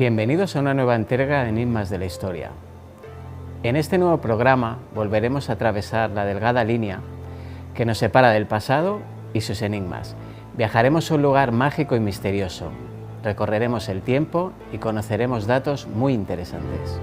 Bienvenidos a una nueva entrega de Enigmas de la Historia. En este nuevo programa volveremos a atravesar la delgada línea que nos separa del pasado y sus enigmas. Viajaremos a un lugar mágico y misterioso, recorreremos el tiempo y conoceremos datos muy interesantes.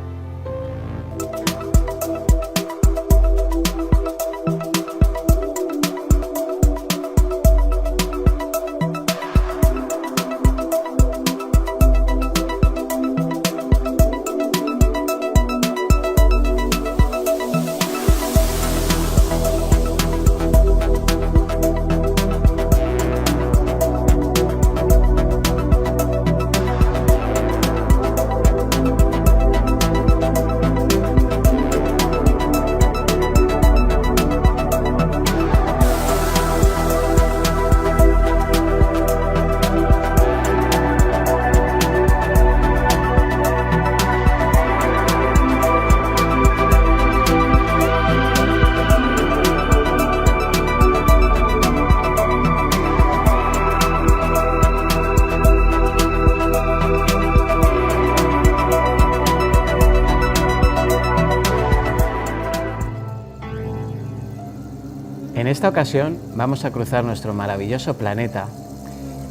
En esta ocasión vamos a cruzar nuestro maravilloso planeta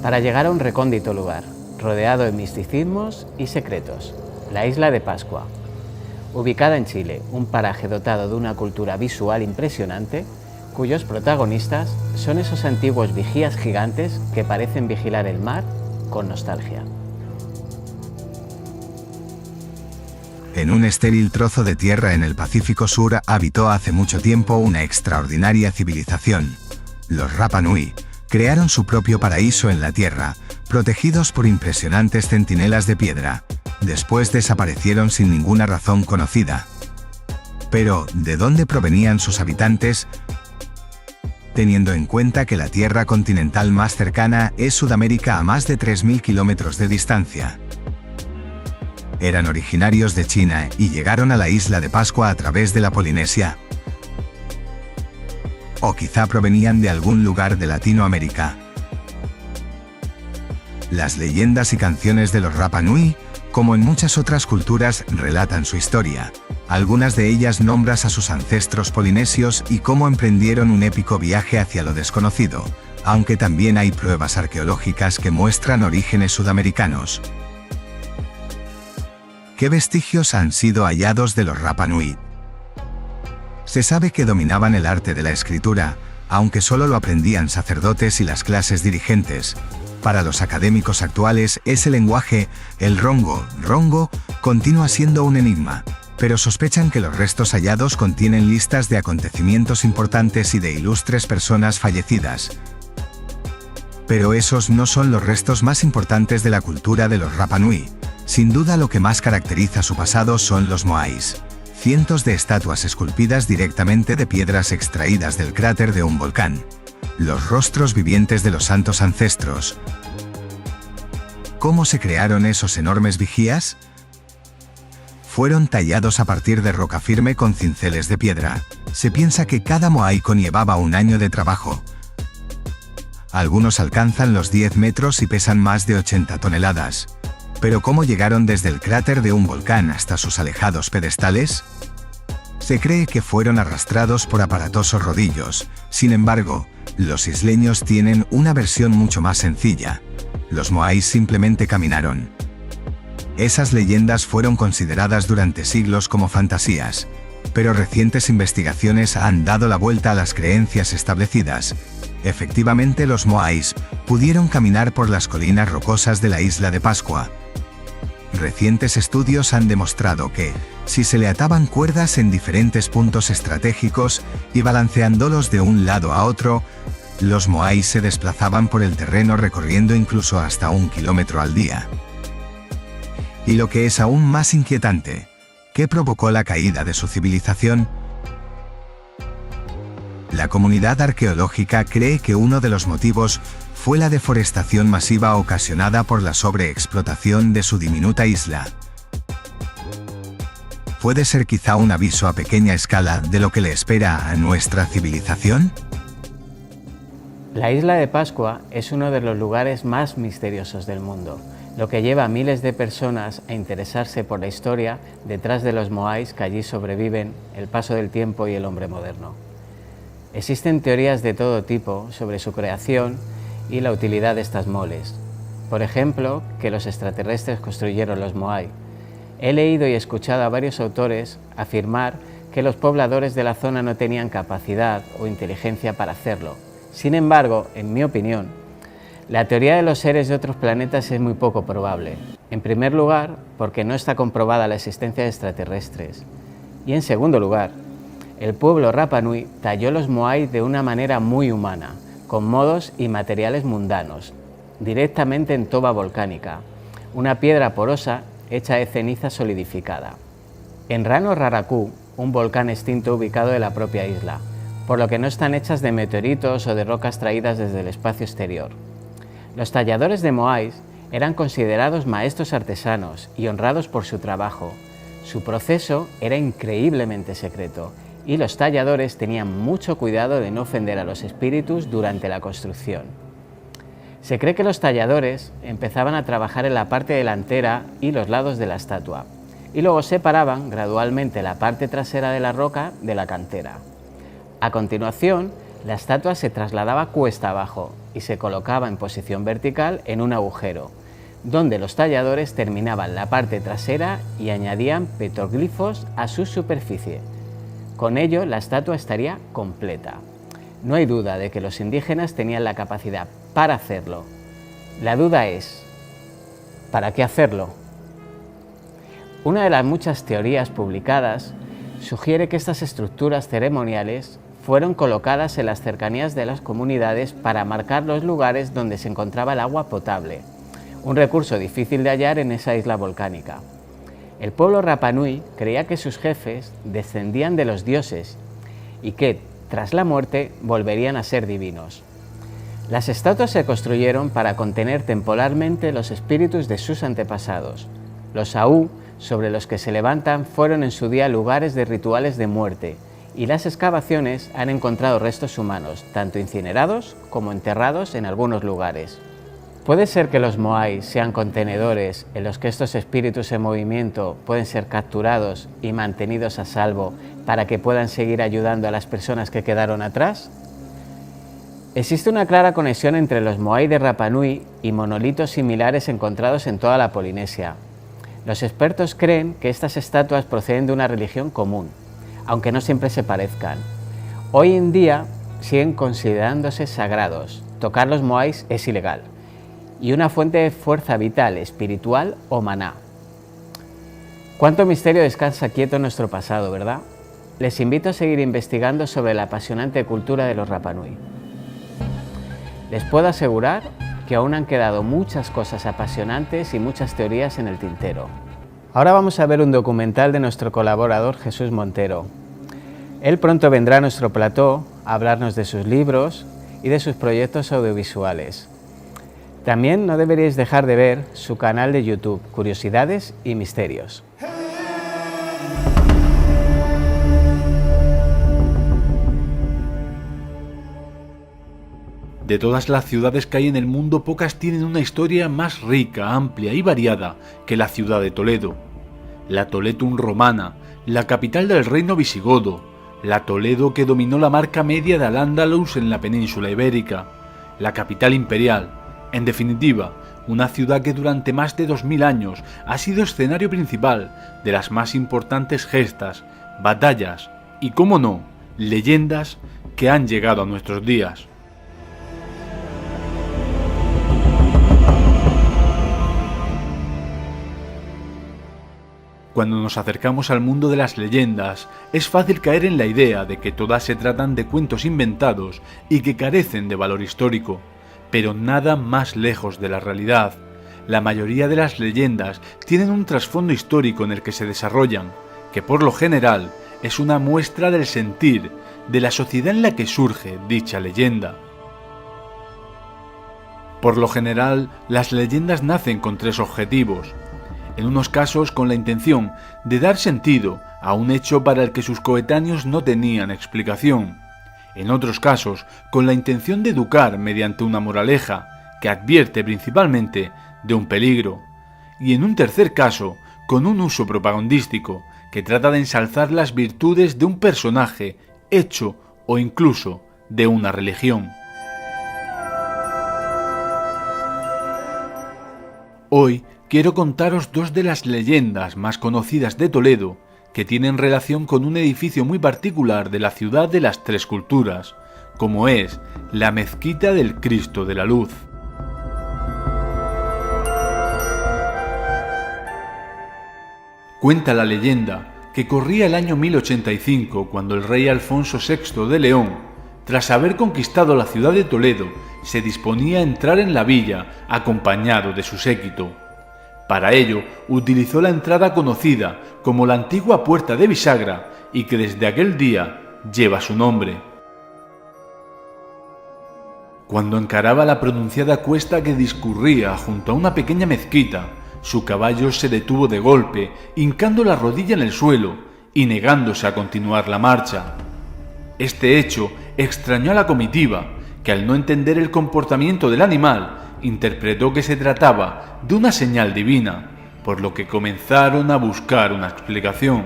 para llegar a un recóndito lugar, rodeado de misticismos y secretos, la isla de Pascua. Ubicada en Chile, un paraje dotado de una cultura visual impresionante, cuyos protagonistas son esos antiguos vigías gigantes que parecen vigilar el mar con nostalgia. En un estéril trozo de tierra en el Pacífico Sur habitó hace mucho tiempo una extraordinaria civilización. Los Rapa Nui crearon su propio paraíso en la Tierra, protegidos por impresionantes centinelas de piedra. Después desaparecieron sin ninguna razón conocida. Pero, ¿de dónde provenían sus habitantes? Teniendo en cuenta que la Tierra continental más cercana es Sudamérica a más de 3.000 kilómetros de distancia. Eran originarios de China y llegaron a la isla de Pascua a través de la Polinesia. O quizá provenían de algún lugar de Latinoamérica. Las leyendas y canciones de los Rapa Nui, como en muchas otras culturas, relatan su historia. Algunas de ellas nombran a sus ancestros polinesios y cómo emprendieron un épico viaje hacia lo desconocido, aunque también hay pruebas arqueológicas que muestran orígenes sudamericanos. ¿Qué vestigios han sido hallados de los Rapa Nui? Se sabe que dominaban el arte de la escritura, aunque solo lo aprendían sacerdotes y las clases dirigentes. Para los académicos actuales, ese lenguaje, el rongo, continúa siendo un enigma, pero sospechan que los restos hallados contienen listas de acontecimientos importantes y de ilustres personas fallecidas. Pero esos no son los restos más importantes de la cultura de los Rapa Nui. Sin duda lo que más caracteriza su pasado son los moais. Cientos de estatuas esculpidas directamente de piedras extraídas del cráter de un volcán. Los rostros vivientes de los santos ancestros. ¿Cómo se crearon esos enormes vigías? Fueron tallados a partir de roca firme con cinceles de piedra. Se piensa que cada moai conllevaba un año de trabajo. Algunos alcanzan los 10 metros y pesan más de 80 toneladas. ¿Pero cómo llegaron desde el cráter de un volcán hasta sus alejados pedestales? Se cree que fueron arrastrados por aparatosos rodillos. Sin embargo, los isleños tienen una versión mucho más sencilla. Los moais simplemente caminaron. Esas leyendas fueron consideradas durante siglos como fantasías, pero recientes investigaciones han dado la vuelta a las creencias establecidas. Efectivamente, los moais pudieron caminar por las colinas rocosas de la isla de Pascua. Recientes estudios han demostrado que, si se le ataban cuerdas en diferentes puntos estratégicos y balanceándolos de un lado a otro, los moais se desplazaban por el terreno recorriendo incluso hasta 1 kilómetro al día. Y lo que es aún más inquietante, ¿qué provocó la caída de su civilización? La comunidad arqueológica cree que uno de los motivos fue la deforestación masiva ocasionada por la sobreexplotación de su diminuta isla. ¿Puede ser quizá un aviso a pequeña escala de lo que le espera a nuestra civilización? La isla de Pascua es uno de los lugares más misteriosos del mundo. lo que lleva a miles de personas a interesarse por la historia detrás de los moais que allí sobreviven el paso del tiempo y el hombre moderno. Existen teorías de todo tipo sobre su creación y la utilidad de estas moles. Por ejemplo, que los extraterrestres construyeron los moai. He leído y escuchado a varios autores afirmar que los pobladores de la zona no tenían capacidad o inteligencia para hacerlo. Sin embargo, en mi opinión, la teoría de los seres de otros planetas es muy poco probable. En primer lugar, porque no está comprobada la existencia de extraterrestres. Y en segundo lugar, el pueblo Rapa Nui talló los moai de una manera muy humana, con modos y materiales mundanos, directamente en toba volcánica, una piedra porosa hecha de ceniza solidificada. En Rano Raraku, un volcán extinto ubicado en la propia isla, por lo que no están hechas de meteoritos o de rocas traídas desde el espacio exterior. Los talladores de moais eran considerados maestros artesanos y honrados por su trabajo. Su proceso era increíblemente secreto y los talladores tenían mucho cuidado de no ofender a los espíritus durante la construcción. Se cree que los talladores empezaban a trabajar en la parte delantera y los lados de la estatua, y luego separaban gradualmente la parte trasera de la roca de la cantera. A continuación, la estatua se trasladaba cuesta abajo y se colocaba en posición vertical en un agujero, donde los talladores terminaban la parte trasera y añadían petroglifos a su superficie. Con ello, la estatua estaría completa. No hay duda de que los indígenas tenían la capacidad para hacerlo. La duda es, ¿para qué hacerlo? Una de las muchas teorías publicadas sugiere que estas estructuras ceremoniales fueron colocadas en las cercanías de las comunidades para marcar los lugares donde se encontraba el agua potable, un recurso difícil de hallar en esa isla volcánica. El pueblo Rapa Nui creía que sus jefes descendían de los dioses y que, tras la muerte, volverían a ser divinos. Las estatuas se construyeron para contener temporalmente los espíritus de sus antepasados. Los Aú, sobre los que se levantan, fueron en su día lugares de rituales de muerte, y las excavaciones han encontrado restos humanos, tanto incinerados como enterrados en algunos lugares. ¿Puede ser que los moai sean contenedores en los que estos espíritus en movimiento pueden ser capturados y mantenidos a salvo para que puedan seguir ayudando a las personas que quedaron atrás? Existe una clara conexión entre los moai de Rapa Nui y monolitos similares encontrados en toda la Polinesia. Los expertos creen que estas estatuas proceden de una religión común, aunque no siempre se parezcan. Hoy en día siguen considerándose sagrados. Tocar los moais es ilegal y una fuente de fuerza vital, espiritual o maná. Cuánto misterio descansa quieto en nuestro pasado, ¿verdad? Les invito a seguir investigando sobre la apasionante cultura de los Rapa Nui. Les puedo asegurar que aún han quedado muchas cosas apasionantes y muchas teorías en el tintero. Ahora vamos a ver un documental de nuestro colaborador Jesús Montero. Él pronto vendrá a nuestro plató a hablarnos de sus libros y de sus proyectos audiovisuales. También no deberíais dejar de ver su canal de YouTube, Curiosidades y Misterios. De todas las ciudades que hay en el mundo, pocas tienen una historia más rica, amplia y variada que la ciudad de Toledo. La Toletum romana, la capital del reino visigodo, la Toledo que dominó la marca media de Al-Ándalus en la península ibérica, la capital imperial, en definitiva, una ciudad que durante más de 2000 años ha sido escenario principal de las más importantes gestas, batallas y, cómo no, leyendas que han llegado a nuestros días. Cuando nos acercamos al mundo de las leyendas, es fácil caer en la idea de que todas se tratan de cuentos inventados y que carecen de valor histórico, pero nada más lejos de la realidad. La mayoría de las leyendas tienen un trasfondo histórico en el que se desarrollan, que por lo general es una muestra del sentir de la sociedad en la que surge dicha leyenda. Por lo general, las leyendas nacen con tres objetivos. En unos casos con la intención de dar sentido a un hecho para el que sus coetáneos no tenían explicación. En otros casos con la intención de educar mediante una moraleja que advierte principalmente de un peligro, y en un tercer caso, con un uso propagandístico que trata de ensalzar las virtudes de un personaje, hecho o incluso de una religión. Hoy quiero contaros dos de las leyendas más conocidas de Toledo que tienen relación con un edificio muy particular de la ciudad de las Tres Culturas, como es la Mezquita del Cristo de la Luz. Cuenta la leyenda que corría el año 1085 cuando el rey Alfonso VI de León, tras haber conquistado la ciudad de Toledo, se disponía a entrar en la villa acompañado de su séquito. Para ello, utilizó la entrada conocida como la antigua Puerta de Bisagra y que desde aquel día lleva su nombre. Cuando encaraba la pronunciada cuesta que discurría junto a una pequeña mezquita, su caballo se detuvo de golpe, hincando la rodilla en el suelo y negándose a continuar la marcha. Este hecho extrañó a la comitiva, que al no entender el comportamiento del animal, interpretó que se trataba de una señal divina, por lo que comenzaron a buscar una explicación.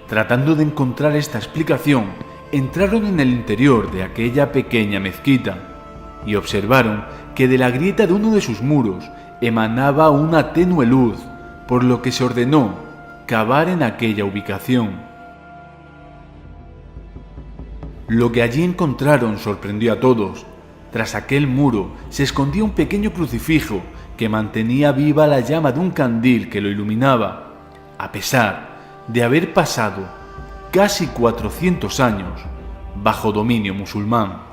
Tratando de encontrar esta explicación, entraron en el interior de aquella pequeña mezquita y observaron que de la grieta de uno de sus muros emanaba una tenue luz, por lo que se ordenó cavar en aquella ubicación. Lo que allí encontraron sorprendió a todos. Tras aquel muro se escondía un pequeño crucifijo que mantenía viva la llama de un candil que lo iluminaba, a pesar de haber pasado casi 400 años bajo dominio musulmán.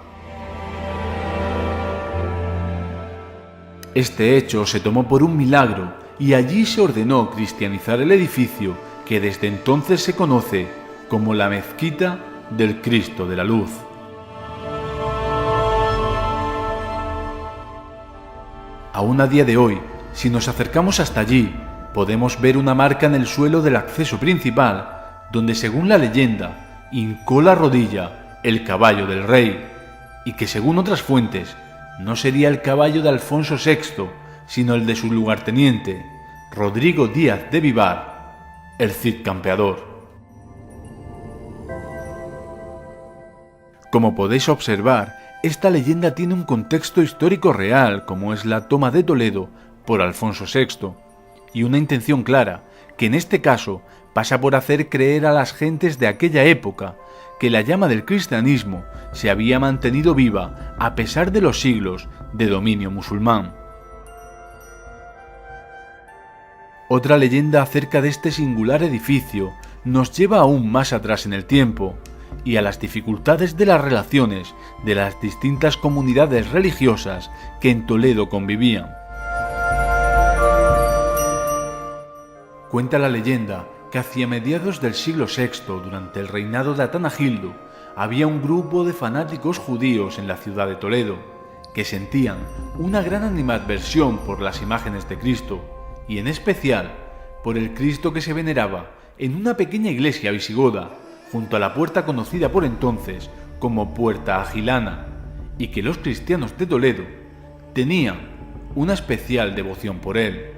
Este hecho se tomó por un milagro y allí se ordenó cristianizar el edificio que desde entonces se conoce como la Mezquita del Cristo de la Luz. Aún a día de hoy, si nos acercamos hasta allí, podemos ver una marca en el suelo del acceso principal, donde según la leyenda, hincó la rodilla el caballo del rey, y que según otras fuentes, no sería el caballo de Alfonso VI, sino el de su lugarteniente, Rodrigo Díaz de Vivar, el Cid Campeador. Como podéis observar, esta leyenda tiene un contexto histórico real, como es la toma de Toledo por Alfonso VI, y una intención clara, que en este caso pasa por hacer creer a las gentes de aquella época que la llama del cristianismo se había mantenido viva a pesar de los siglos de dominio musulmán. Otra leyenda acerca de este singular edificio nos lleva aún más atrás en el tiempo, y a las dificultades de las relaciones de las distintas comunidades religiosas que en Toledo convivían. Cuenta la leyenda que hacia mediados del siglo VI, durante el reinado de Atanagildo, había un grupo de fanáticos judíos en la ciudad de Toledo, que sentían una gran animadversión por las imágenes de Cristo, y en especial por el Cristo que se veneraba en una pequeña iglesia visigoda, junto a la puerta conocida por entonces como Puerta Agilana, y que los cristianos de Toledo tenían una especial devoción por él.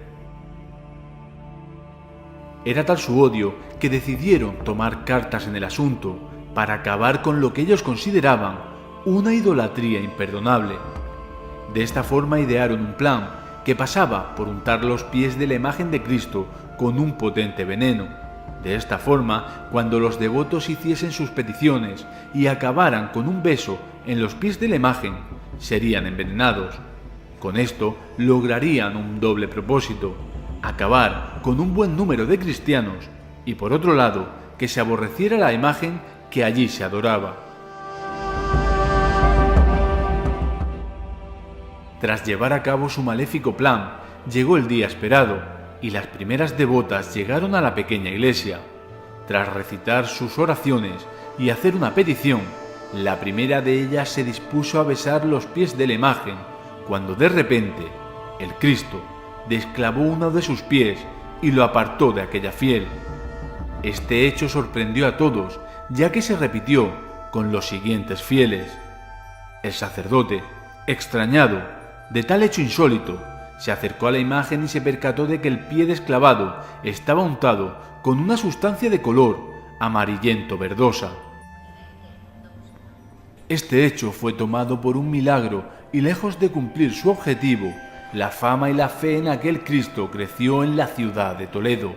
Era tal su odio que decidieron tomar cartas en el asunto para acabar con lo que ellos consideraban una idolatría imperdonable. De esta forma idearon un plan que pasaba por untar los pies de la imagen de Cristo con un potente veneno. De esta forma, cuando los devotos hiciesen sus peticiones y acabaran con un beso en los pies de la imagen, serían envenenados. Con esto lograrían un doble propósito: acabar con un buen número de cristianos y, por otro lado, que se aborreciera la imagen que allí se adoraba. Tras llevar a cabo su maléfico plan, llegó el día esperado, y las primeras devotas llegaron a la pequeña iglesia. Tras recitar sus oraciones y hacer una petición, la primera de ellas se dispuso a besar los pies de la imagen, cuando de repente el Cristo desclavó uno de sus pies y lo apartó de aquella fiel. Este hecho sorprendió a todos, ya que se repitió con los siguientes fieles. El sacerdote, Extrañado de tal hecho insólito, se acercó a la imagen y se percató de que el pie desclavado estaba untado con una sustancia de color amarillento verdosa. Este hecho fue tomado por un milagro y lejos de cumplir su objetivo, la fama y la fe en aquel Cristo creció en la ciudad de Toledo.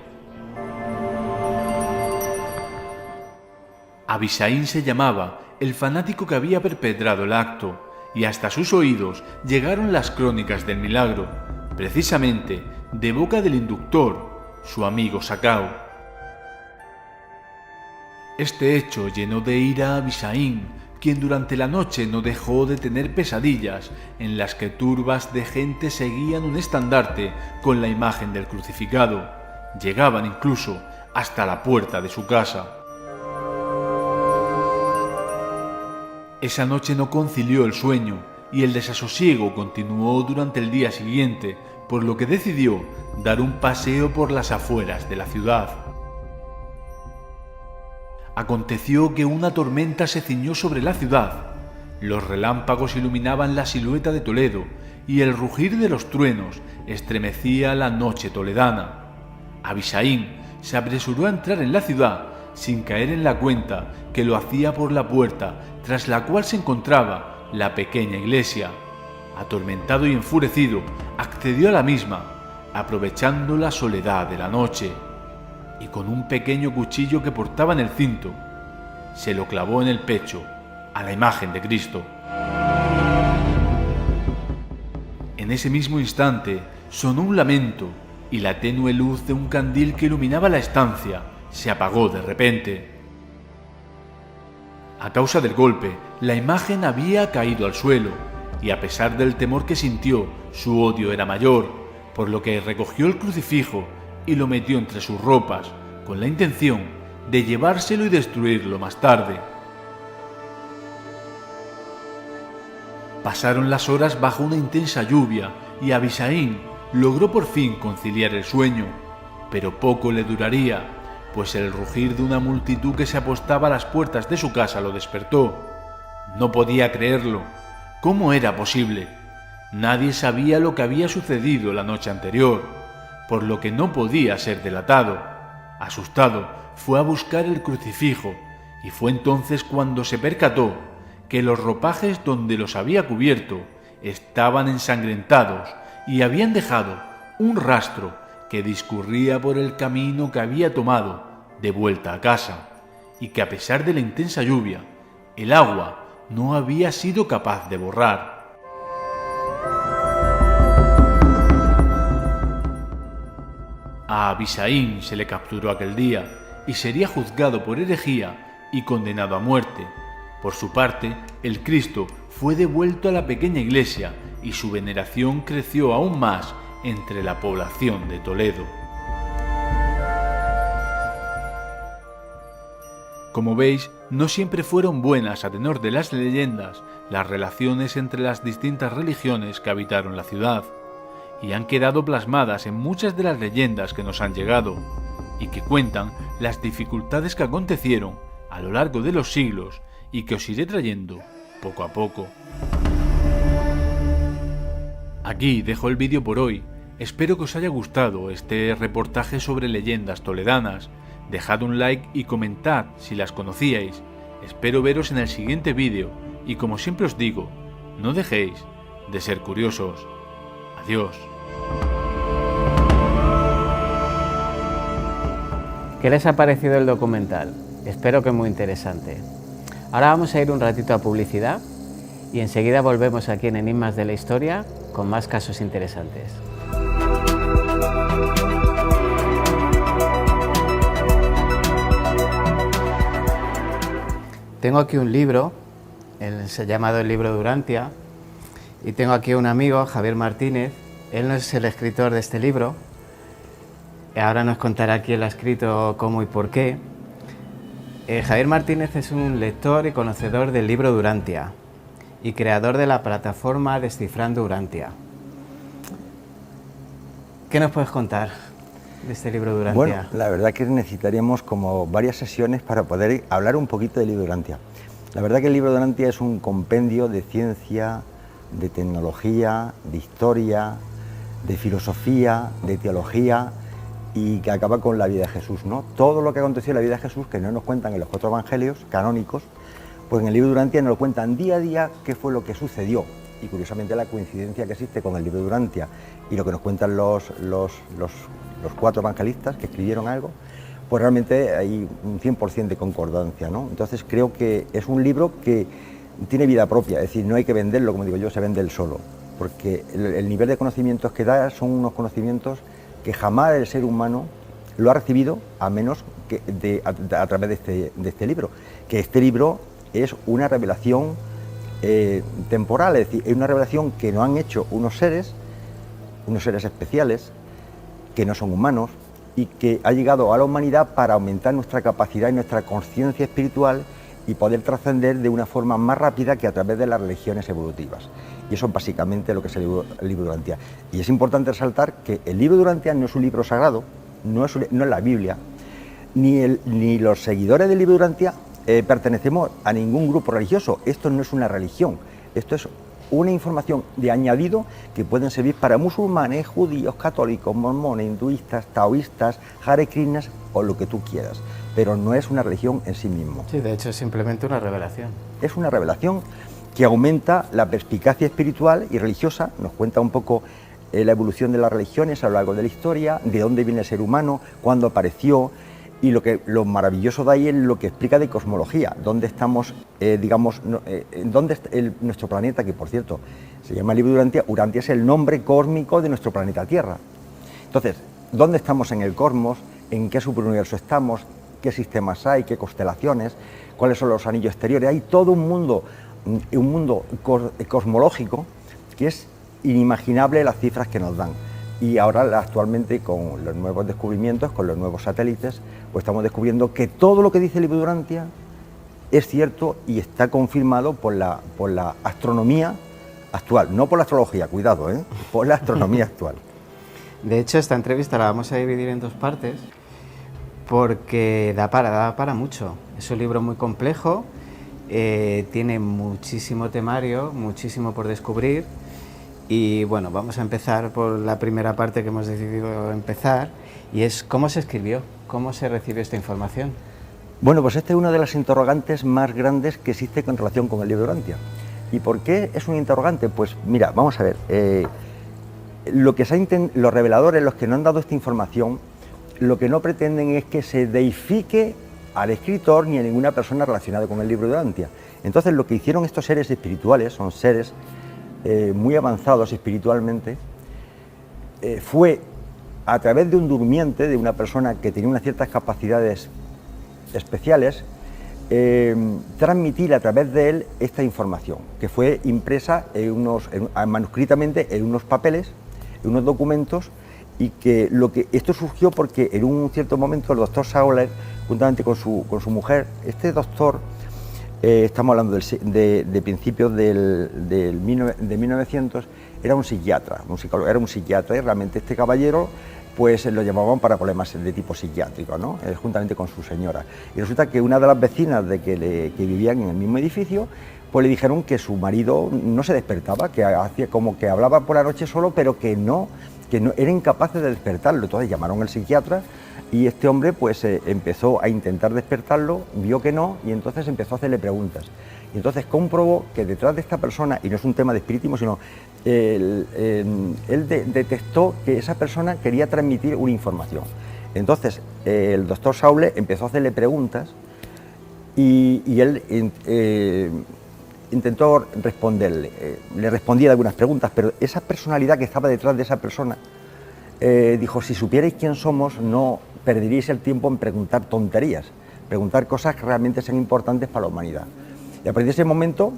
Abisaín se llamaba el fanático que había perpetrado el acto, y hasta sus oídos llegaron las crónicas del milagro, precisamente de boca del inductor, su amigo Sacao. Este hecho llenó de ira a Abisaín, quien durante la noche no dejó de tener pesadillas en las que turbas de gente seguían un estandarte con la imagen del crucificado. Llegaban incluso hasta la puerta de su casa. Esa noche no concilió el sueño y el desasosiego continuó durante el día siguiente, por lo que decidió dar un paseo por las afueras de la ciudad. Aconteció que una tormenta se ciñó sobre la ciudad. Los relámpagos iluminaban la silueta de Toledo y el rugir de los truenos estremecía la noche toledana. Abisaín se apresuró a entrar en la ciudad sin caer en la cuenta que lo hacía por la puerta tras la cual se encontraba la pequeña iglesia. Atormentado y enfurecido, accedió a la misma, aprovechando la soledad de la noche, y con un pequeño cuchillo que portaba en el cinto, se lo clavó en el pecho a la imagen de Cristo. En ese mismo instante sonó un lamento y la tenue luz de un candil que iluminaba la estancia se apagó de repente. A causa del golpe, la imagen había caído al suelo, y a pesar del temor que sintió, su odio era mayor, por lo que recogió el crucifijo y lo metió entre sus ropas, con la intención de llevárselo y destruirlo más tarde. Pasaron las horas bajo una intensa lluvia y Abisaín logró por fin conciliar el sueño, pero poco le duraría, pues el rugir de una multitud que se apostaba a las puertas de su casa lo despertó. No podía creerlo. ¿Cómo era posible? Nadie sabía lo que había sucedido la noche anterior, por lo que no podía ser delatado. Asustado, fue a buscar el crucifijo, y fue entonces cuando se percató que los ropajes donde los había cubierto estaban ensangrentados y habían dejado un rastro que discurría por el camino que había tomado de vuelta a casa, y que a pesar de la intensa lluvia, el agua no había sido capaz de borrar. A Abisaín se le capturó aquel día y sería juzgado por herejía y condenado a muerte. Por su parte, el Cristo fue devuelto a la pequeña iglesia y su veneración creció aún más entre la población de Toledo. Como veis, no siempre fueron buenas a tenor de las leyendas las relaciones entre las distintas religiones que habitaron la ciudad, y han quedado plasmadas en muchas de las leyendas que nos han llegado, y que cuentan las dificultades que acontecieron a lo largo de los siglos y que os iré trayendo poco a poco. Aquí dejo el vídeo por hoy. Espero que os haya gustado este reportaje sobre leyendas toledanas. Dejad un like y comentad si las conocíais. Espero veros en el siguiente vídeo y, como siempre os digo, no dejéis de ser curiosos. Adiós. ¿Qué les ha parecido el documental? Espero que muy interesante. Ahora vamos a ir un ratito a publicidad y enseguida volvemos aquí en Enigmas de la Historia con más casos interesantes. Tengo aquí un libro, se ha llamado El libro de Urantia, y tengo aquí un amigo, Javier Martínez. Él no es el escritor de este libro, ahora nos contará quién lo ha escrito, cómo y por qué. Javier Martínez es un lector y conocedor del libro de Urantia y creador de la plataforma Descifrando Urantia. ¿Qué nos puedes contar de este libro de Urantia? Bueno, la verdad que necesitaríamos como varias sesiones para poder hablar un poquito del libro de Urantia. La verdad que el libro de Urantia es un compendio de ciencia, de tecnología, de historia, de filosofía, de teología, y que acaba con la vida de Jesús, ¿no? Todo lo que aconteció en la vida de Jesús, que no nos cuentan en los 4 evangelios canónicos, pues en el libro de Durantia nos lo cuentan día a día qué fue lo que sucedió. Y curiosamente la coincidencia que existe con el libro de Durantia y lo que nos cuentan los 4 evangelistas que escribieron algo, pues realmente hay un 100% de concordancia, ¿no? Entonces creo que es un libro que tiene vida propia, es decir, no hay que venderlo, como digo yo, se vende él solo, porque el nivel de conocimientos que da son unos conocimientos que jamás el ser humano lo ha recibido, a menos que a través de este libro, que este libro es una revelación temporal, es decir, es una revelación que nos han hecho unos seres especiales, que no son humanos, y que ha llegado a la humanidad para aumentar nuestra capacidad y nuestra conciencia espiritual y poder trascender de una forma más rápida que a través de las religiones evolutivas. Y eso es básicamente lo que es el libro de Durantia. Y es importante resaltar que el libro de Durantia no es un libro sagrado, no es la Biblia, ni los seguidores del libro de Durantia pertenecemos a ningún grupo religioso. Esto no es una religión, esto es una información de añadido que pueden servir para musulmanes, judíos, católicos, mormones, hinduistas, taoístas, Hare Krishnas o lo que tú quieras, pero no es una religión en sí mismo. Sí, de hecho es simplemente una revelación. Es una revelación que aumenta la perspicacia espiritual y religiosa, nos cuenta un poco la evolución de las religiones a lo largo de la historia, de dónde viene el ser humano, cuándo apareció, y lo maravilloso de ahí es lo que explica de cosmología, dónde estamos, dónde está nuestro planeta, que por cierto se llama el libro de Durantia. Urantia es el nombre cósmico de nuestro planeta Tierra. Entonces, ¿dónde estamos en el cosmos? ¿En qué superuniverso estamos? ¿Qué sistemas hay? ¿Qué constelaciones? ¿Cuáles son los anillos exteriores? Hay todo un mundo cosmológico que es inimaginable las cifras que nos dan. Y ahora actualmente con los nuevos descubrimientos, con los nuevos satélites, pues estamos descubriendo que todo lo que dice el libro de Durantia es cierto y está confirmado por la astronomía actual, no por la astrología, cuidado, por la astronomía actual. De hecho, esta entrevista la vamos a dividir en 2 partes porque da para mucho. Es un libro muy complejo, tiene muchísimo temario, muchísimo por descubrir. Y bueno, vamos a empezar por la primera parte que hemos decidido empezar, y es cómo se escribió, cómo se recibió esta información. Bueno, pues esta es una de las interrogantes más grandes que existe con relación con el libro de Durantia. ¿Y por qué es un interrogante? Pues mira, vamos a ver, los reveladores, los que no han dado esta información, lo que no pretenden es que se deifique al escritor ni a ninguna persona relacionada con el libro de Durantia. Entonces lo que hicieron estos seres espirituales, son seres muy avanzados espiritualmente, fue a través de un durmiente, de una persona que tenía unas ciertas capacidades especiales, transmitir a través de él esta información, que fue impresa manuscritamente en unos papeles, en unos documentos, y que esto surgió porque en un cierto momento el doctor Sauler, juntamente con su mujer, este doctor, estamos hablando de principios de 1900, era un psiquiatra, un psicólogo, era un psiquiatra, y realmente este caballero pues lo llamaban para problemas de tipo psiquiátrico, ¿no? Juntamente con su señora. Y resulta que una de las vecinas que vivían en el mismo edificio, pues le dijeron que su marido no se despertaba, que hacía como que hablaba por la noche solo, pero que no eran incapaces de despertarlo. Entonces llamaron al psiquiatra y este hombre pues empezó a intentar despertarlo, vio que no, y entonces empezó a hacerle preguntas. Y entonces comprobó que detrás de esta persona, y no es un tema de espiritismo, sino él detectó que esa persona quería transmitir una información. Entonces el doctor Sauler empezó a hacerle preguntas y él intentó responderle, le respondía de algunas preguntas, pero esa personalidad que estaba detrás de esa persona dijo: si supierais quién somos, no perderíais el tiempo en preguntar tonterías, preguntar cosas que realmente sean importantes para la humanidad. Y a partir de ese momento,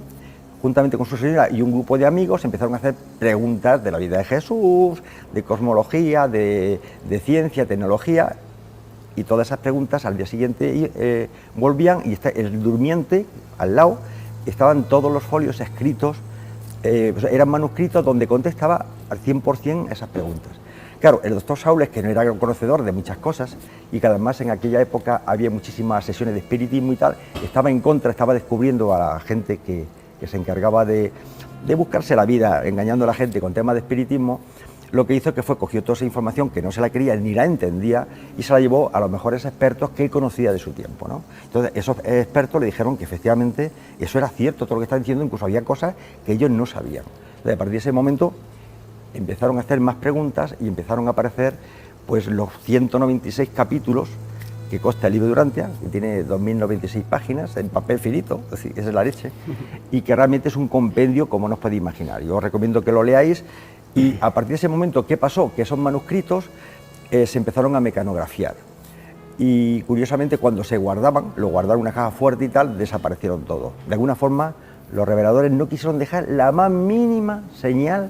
juntamente con su señora y un grupo de amigos, empezaron a hacer preguntas de la vida de Jesús, de cosmología, de ciencia, tecnología, y todas esas preguntas al día siguiente volvían, y el durmiente al lado estaban todos los folios escritos, eran manuscritos donde contestaba al 100% esas preguntas. Claro, el doctor Sauler, que no era conocedor de muchas cosas y que además en aquella época había muchísimas sesiones de espiritismo y tal, estaba en contra, estaba descubriendo a la gente que se encargaba de de buscarse la vida engañando a la gente con temas de espiritismo, lo que hizo que fue cogió toda esa información que no se la creía ni la entendía y se la llevó a los mejores expertos que él conocía de su tiempo, ¿no? Entonces esos expertos le dijeron que efectivamente eso era cierto, todo lo que estaba diciendo, incluso había cosas que ellos no sabían. Entonces, a partir de ese momento empezaron a hacer más preguntas y empezaron a aparecer pues los 196 capítulos que consta el libro de Durantia, que tiene 2096 páginas en papel finito, es decir, esa es la leche, y que realmente es un compendio como no os podéis imaginar. Yo os recomiendo que lo leáis. Y a partir de ese momento, ¿qué pasó? Que esos manuscritos se empezaron a mecanografiar. Y curiosamente, cuando se guardaban, lo guardaron en una caja fuerte y tal, desaparecieron todos. De alguna forma, los reveladores no quisieron dejar la más mínima señal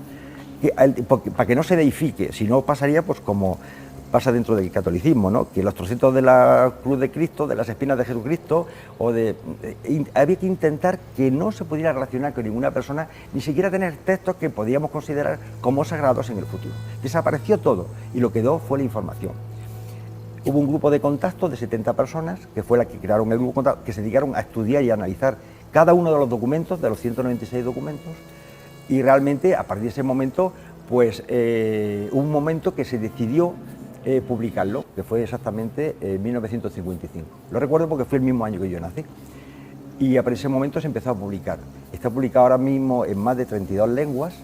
para que no se deifique, si no pasaría pues como pasa dentro del catolicismo, ¿no? Que los trocitos de la cruz de Cristo, de las espinas de Jesucristo, había que intentar que no se pudiera relacionar con ninguna persona, ni siquiera tener textos que podíamos considerar como sagrados en el futuro. Desapareció todo y lo que quedó fue la información. Hubo un grupo de contacto de 70 personas, que fue la que crearon el grupo de contacto, que se dedicaron a estudiar y a analizar cada uno de los documentos, de los 196 documentos, y realmente a partir de ese momento, pues hubo un momento que se decidió publicarlo, que fue exactamente en 1955. Lo recuerdo porque fue el mismo año que yo nací. Y a partir de ese momento se empezó a publicar. Está publicado ahora mismo en más de 32 lenguas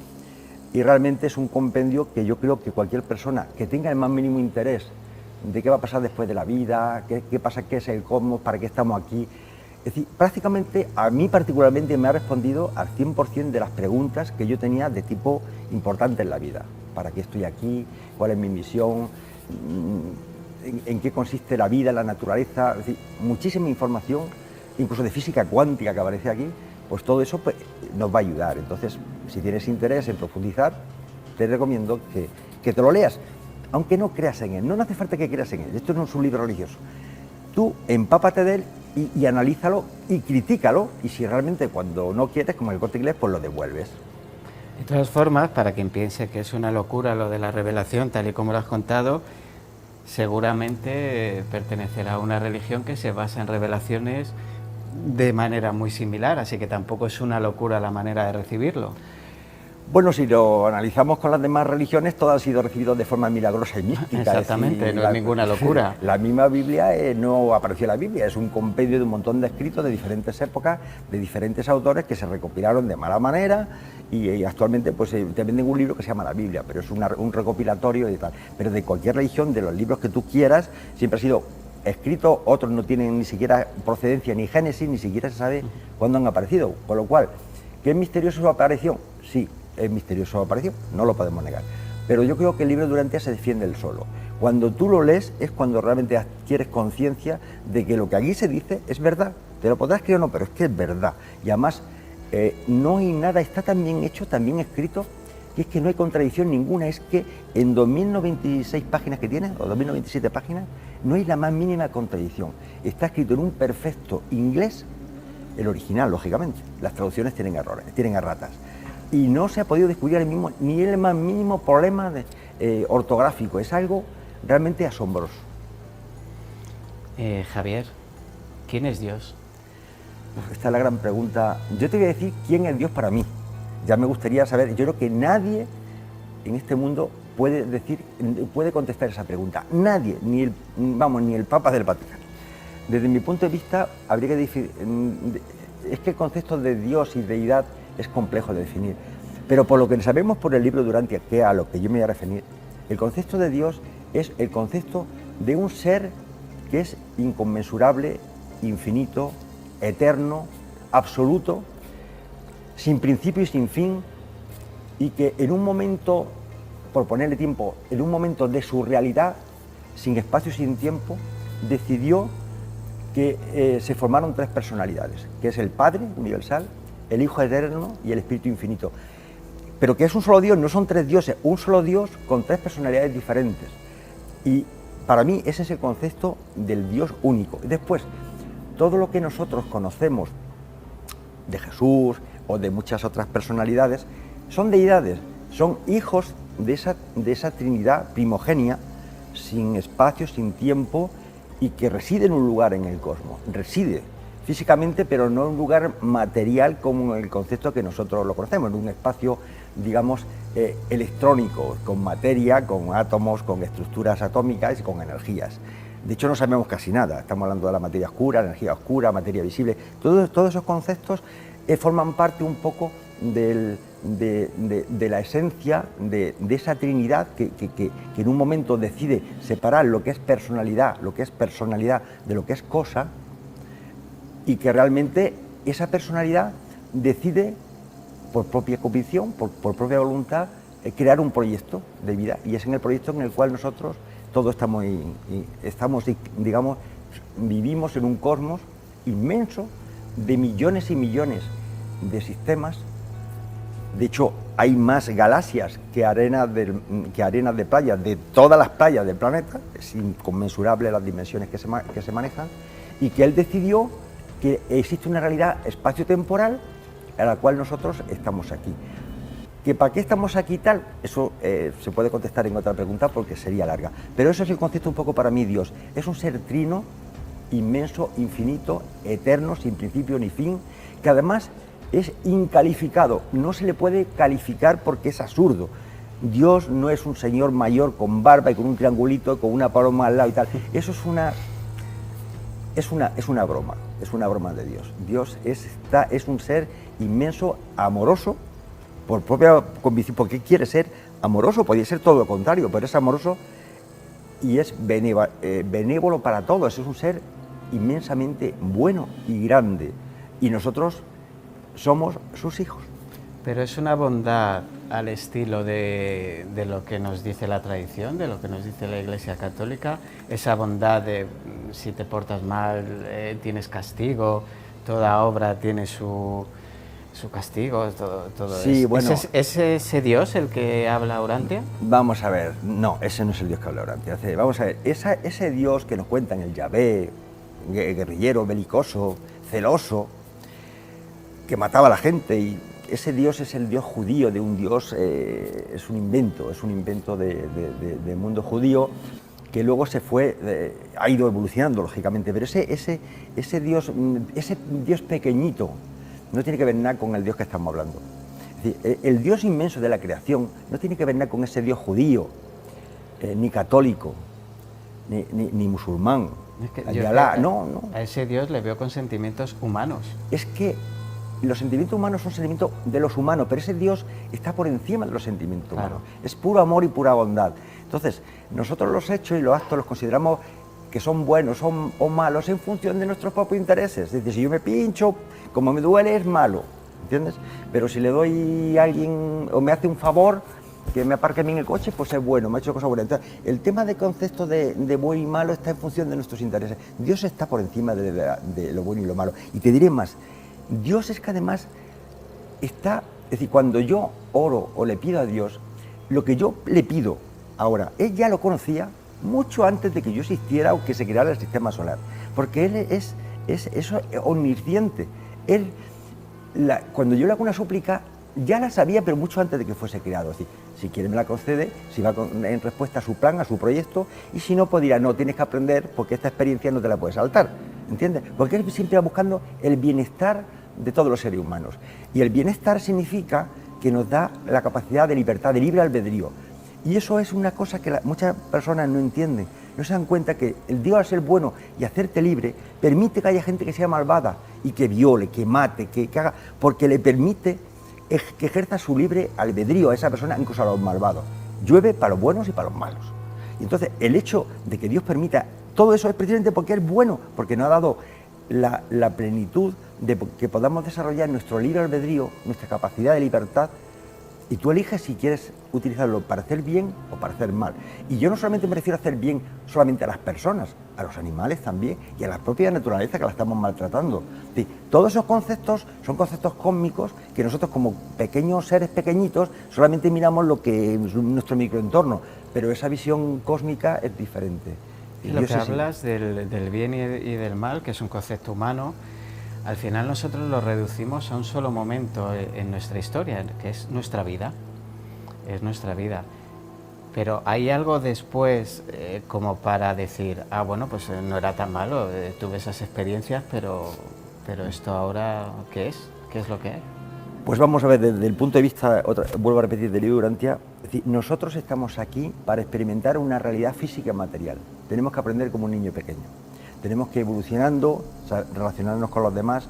y realmente es un compendio que yo creo que cualquier persona que tenga el más mínimo interés de qué va a pasar después de la vida, qué pasa, qué es el cosmos, para qué estamos aquí. Es decir, prácticamente a mí particularmente me ha respondido al 100% de las preguntas que yo tenía de tipo importante en la vida. ¿Para qué estoy aquí? ¿Cuál es mi misión? ¿En qué consiste la vida, la naturaleza? Es decir, muchísima información, incluso de física cuántica que aparece aquí, pues todo eso pues, nos va a ayudar. Entonces, si tienes interés en profundizar, te recomiendo que te lo leas, aunque no creas en él. No hace falta que creas en él, esto no es un libro religioso. Tú empápate de él y analízalo y critícalo, y si realmente cuando no quieres, como el Corte Inglés, pues lo devuelves. De todas formas, para quien piense que es una locura lo de la revelación, tal y como lo has contado, seguramente pertenecerá a una religión que se basa en revelaciones de manera muy similar, así que tampoco es una locura la manera de recibirlo. Bueno, si lo analizamos con las demás religiones, todo ha sido recibido de forma milagrosa y mística. Exactamente, es decir, no es ninguna locura. La misma Biblia no apareció en la Biblia, es un compendio de un montón de escritos de diferentes épocas, de diferentes autores que se recopilaron de mala manera y actualmente pues te venden un libro que se llama la Biblia, pero es un recopilatorio y tal. Pero de cualquier religión, de los libros que tú quieras, siempre ha sido escrito, otros no tienen ni siquiera procedencia ni génesis, ni siquiera se sabe cuándo han aparecido. Con lo cual, ¿qué es misterioso su aparición? Sí. Es misterioso su aparición, no lo podemos negar. Pero yo creo que el libro de Durantia se defiende él solo. Cuando tú lo lees es cuando realmente adquieres conciencia de que lo que aquí se dice es verdad. Te lo podrás creer o no, pero es que es verdad. Y además no hay nada, está tan bien hecho, tan bien escrito, que es que no hay contradicción ninguna. Es que en 2096 páginas que tiene, o 2097 páginas, no hay la más mínima contradicción. Está escrito en un perfecto inglés, el original, lógicamente. Las traducciones tienen errores, tienen erratas. Y no se ha podido descubrir ni el más mínimo problema ortográfico. Es algo realmente asombroso. Javier, ¿quién es Dios? Esta es la gran pregunta. Yo te voy a decir quién es Dios para mí. Ya me gustaría saber, yo creo que nadie en este mundo puede contestar esa pregunta. Nadie, ni el Papa del Vaticano. Desde mi punto de vista, habría que decir, es que el concepto de Dios y deidad es complejo de definir, pero por lo que sabemos por el libro de Durantia, que es a lo que yo me voy a referir, el concepto de Dios es el concepto de un ser que es inconmensurable, infinito, eterno, absoluto, sin principio y sin fin, y que en un momento, por ponerle tiempo, en un momento de su realidad, sin espacio y sin tiempo, decidió que se formaron tres personalidades, que es el Padre universal, el Hijo eterno y el Espíritu infinito. Pero que es un solo Dios, no son tres dioses, un solo Dios con tres personalidades diferentes. Y para mí ese es el concepto del Dios único. Después, todo lo que nosotros conocemos de Jesús o de muchas otras personalidades son deidades, son hijos de esa Trinidad primogenia, sin espacio, sin tiempo, y que reside en un lugar en el cosmos, reside. físicamente, pero no en un lugar material como el concepto que nosotros lo conocemos, en un espacio, digamos, electrónico, con materia, con átomos, con estructuras atómicas y con energías. De hecho, no sabemos casi nada. Estamos hablando de la materia oscura, energía oscura, materia visible. Todos esos conceptos forman parte un poco de la esencia de esa Trinidad que en un momento decide separar lo que es personalidad de lo que es cosa, y que realmente esa personalidad decide por propia convicción, por propia voluntad, crear un proyecto de vida, y es en el proyecto en el cual nosotros todos estamos, digamos, vivimos en un cosmos inmenso de millones y millones de sistemas. De hecho, hay más galaxias que arenas de playa, de todas las playas del planeta. Es inconmensurable las dimensiones que se manejan, y que él decidió que existe una realidad espacio-temporal a la cual nosotros estamos aquí. ¿Que para qué estamos aquí tal? Eso se puede contestar en otra pregunta porque sería larga. Pero eso es el concepto un poco para mí. Dios es un ser trino, inmenso, infinito, eterno, sin principio ni fin, que además es incalificado. No se le puede calificar porque es absurdo. Dios no es un señor mayor con barba y con un triangulito, con una paloma al lado y tal. Eso es una broma de Dios. Dios es un ser inmenso, amoroso, por propia convicción, porque quiere ser amoroso. Podría ser todo lo contrario, pero es amoroso y es benévolo para todos. Es un ser inmensamente bueno y grande, y nosotros somos sus hijos. Pero es una bondad al estilo de lo que nos dice la tradición, de lo que nos dice la Iglesia Católica, esa bondad de si te portas mal tienes castigo, toda obra tiene su castigo, todo sí, eso. Bueno, ¿Es ese Dios el que habla Urantia? Vamos a ver, no, ese no es el Dios que habla Urantia. Vamos a ver, ese Dios que nos cuentan, el Yahvé, guerrillero, belicoso, celoso, que mataba a la gente, y ese Dios es el Dios judío, de un Dios, es un invento del mundo judío, que luego ha ido evolucionando, lógicamente, pero ese Dios pequeñito no tiene que ver nada con el Dios que estamos hablando. Es decir, el Dios inmenso de la creación no tiene que ver nada con ese Dios judío, ni católico, ni musulmán. Es que no. A ese Dios le veo con sentimientos humanos. Es que los sentimientos humanos son sentimientos de los humanos, pero ese Dios está por encima de los sentimientos humanos. Es puro amor y pura bondad. Entonces, nosotros los hechos y los actos los consideramos que son buenos o malos en función de nuestros propios intereses. Es decir, si yo me pincho, como me duele, es malo, ¿entiendes? Pero si le doy a alguien o me hace un favor, que me aparque a mí en el coche, pues es bueno, me ha hecho cosas buenas. Entonces, el tema de concepto de bueno y malo está en función de nuestros intereses. Dios está por encima de lo bueno y lo malo. Y te diré más, Dios es que además está, es decir, cuando yo oro o le pido a Dios, lo que yo le pido ahora, Él ya lo conocía mucho antes de que yo existiera o que se creara el sistema solar, porque Él es omnisciente. Cuando yo le hago una súplica, ya la sabía, pero mucho antes de que fuese creado. Es decir, si quiere me la concede, si va en respuesta a su plan, a su proyecto, y si no, pues dirá, no, tienes que aprender porque esta experiencia no te la puedes saltar, ¿entiendes? Porque Él siempre va buscando el bienestar de todos los seres humanos, y el bienestar significa que nos da la capacidad de libertad, de libre albedrío, y eso es una cosa que muchas personas no entienden, no se dan cuenta que el Dios, al ser bueno y hacerte libre, permite que haya gente que sea malvada y que viole, que mate, que haga, porque le permite que ejerza su libre albedrío a esa persona, incluso a los malvados. Llueve para los buenos y para los malos. Y entonces el hecho de que Dios permita todo eso es precisamente porque es bueno, porque nos ha dado la plenitud de que podamos desarrollar nuestro libre albedrío, nuestra capacidad de libertad, y tú eliges si quieres utilizarlo para hacer bien o para hacer mal. Y yo no solamente me refiero a hacer bien solamente a las personas, a los animales también, y a la propia naturaleza que la estamos maltratando. Sí, todos esos conceptos son conceptos cósmicos que nosotros, como pequeños seres pequeñitos, solamente miramos lo que es nuestro microentorno, pero esa visión cósmica es diferente. Y lo que hablas del bien y del mal, que es un concepto humano, al final nosotros lo reducimos a un solo momento en nuestra historia, que es nuestra vida. Es nuestra vida. Pero hay algo después como para decir, bueno, pues no era tan malo, tuve esas experiencias, pero Pero esto ahora, ¿qué es? ¿Qué es lo que hay? Pues vamos a ver, desde el punto de vista, vuelvo a repetir, del libro Urantia, es decir, nosotros estamos aquí para experimentar una realidad física y material. Tenemos que aprender como un niño pequeño. Tenemos que ir evolucionando, o sea, relacionarnos con los demás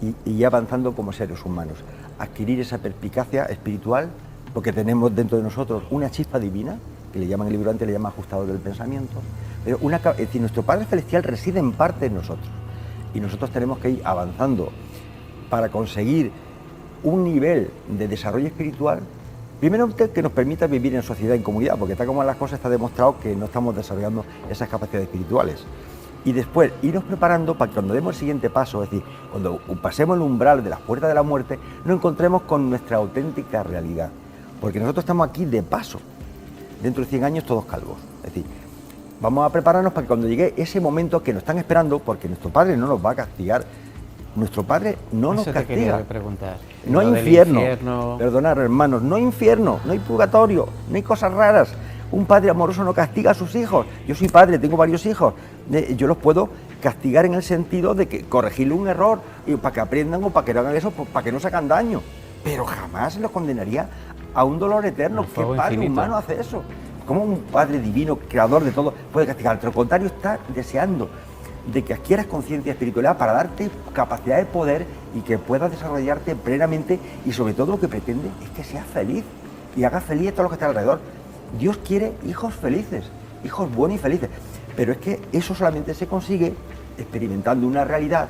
y ir avanzando como seres humanos. Adquirir esa perspicacia espiritual, porque tenemos dentro de nosotros una chispa divina, que le llaman el libro Urantia, le llama ajustador del pensamiento. Pero es decir, nuestro Padre Celestial reside en parte en nosotros. Y nosotros tenemos que ir avanzando para conseguir un nivel de desarrollo espiritual, primero que nos permita vivir en sociedad y en comunidad, porque tal como las cosas está demostrado que no estamos desarrollando esas capacidades espirituales. Y después irnos preparando para que cuando demos el siguiente paso, es decir, cuando pasemos el umbral de las puertas de la muerte, nos encontremos con nuestra auténtica realidad. Porque nosotros estamos aquí de paso, dentro de 100 años todos calvos. Es decir, vamos a prepararnos para que cuando llegue ese momento que nos están esperando, porque nuestro Padre no nos va a castigar. Nuestro Padre no nos castiga. Quería preguntar. No hay infierno. Perdonad, hermanos, no hay infierno, no hay purgatorio, no hay cosas raras. Un padre amoroso no castiga a sus hijos. Yo soy padre, tengo varios hijos. Yo los puedo castigar en el sentido de que corregirle un error y para que aprendan o para que no hagan eso, para que no se hagan daño. Pero jamás los condenaría a un dolor eterno. ¿Qué padre humano hace eso? ¿Cómo un padre divino, creador de todo, puede castigar? Al contrario, está deseando de que adquieras conciencia espiritual para darte capacidad de poder y que puedas desarrollarte plenamente, y sobre todo lo que pretende es que seas feliz y hagas feliz a todo lo que está alrededor. Dios quiere hijos felices, hijos buenos y felices, pero es que eso solamente se consigue experimentando una realidad,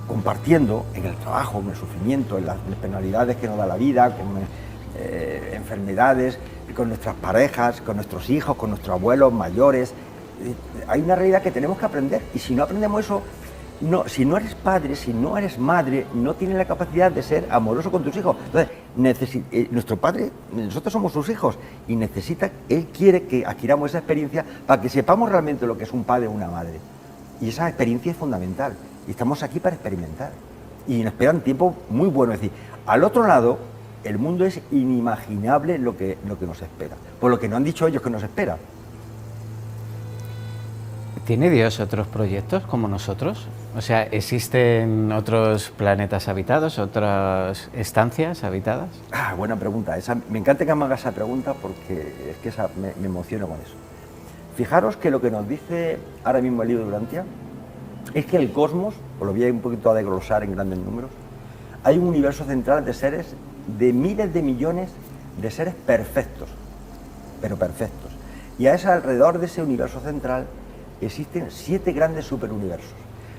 compartiendo en el trabajo, en el sufrimiento, en las penalidades que nos da la vida, con enfermedades, con nuestras parejas, con nuestros hijos, con nuestros abuelos mayores. Hay una realidad que tenemos que aprender, y si no aprendemos eso, si no eres padre, si no eres madre, no tienes la capacidad de ser amoroso con tus hijos. Entonces, nuestro Padre, nosotros somos sus hijos, y Él quiere que adquiramos esa experiencia para que sepamos realmente lo que es un padre o una madre. Y esa experiencia es fundamental, y estamos aquí para experimentar. Y nos esperan tiempos muy buenos. Es decir, al otro lado, el mundo es inimaginable lo que nos espera, por lo que no han dicho ellos que nos espera. ¿Tiene Dios otros proyectos como nosotros? O sea, ¿existen otros planetas habitados, otras estancias habitadas? Buena pregunta. Me encanta que me hagas esa pregunta, porque es que me emociono con eso. Fijaros que lo que nos dice ahora mismo el libro de Urantia es que el cosmos, os lo voy a un poquito a desglosar en grandes números, hay un universo central de seres, de miles de millones de seres perfectos, pero perfectos. Y a alrededor de ese universo central existen 7 grandes superuniversos.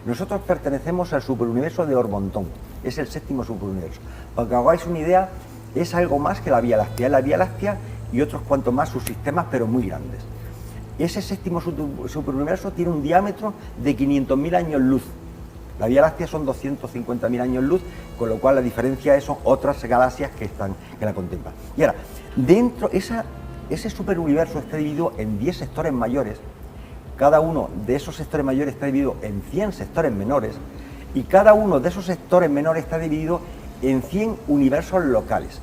Nosotros pertenecemos al superuniverso de Ormontón, es el 7º superuniverso. Para que os hagáis una idea, es algo más que la Vía Láctea. Es la Vía Láctea y otros cuantos más subsistemas, pero muy grandes. Ese 7º superuniverso tiene un diámetro de 500.000 años luz. La Vía Láctea son 250.000 años luz, con lo cual la diferencia son otras galaxias que la contemplan. Y ahora, dentro, ese superuniverso está dividido en 10 sectores mayores. Cada uno de esos sectores mayores está dividido en 100 sectores menores, y cada uno de esos sectores menores está dividido en 100 universos locales.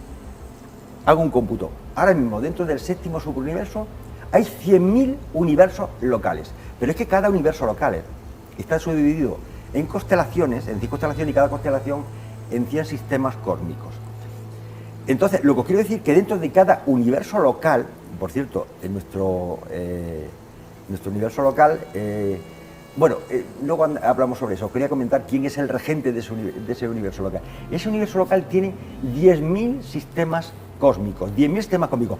Hago un cómputo. Ahora mismo, dentro del 7º superuniverso, hay 100.000 universos locales. Pero es que cada universo local está subdividido en constelaciones, en 10 constelaciones, y cada constelación en 100 sistemas cósmicos. Entonces, lo que os quiero decir es que dentro de cada universo local, por cierto, en nuestro universo local, luego hablamos sobre eso. Os quería comentar quién es el regente de ese universo local. Ese universo local tiene 10.000 sistemas cósmicos, 10.000 sistemas cósmicos.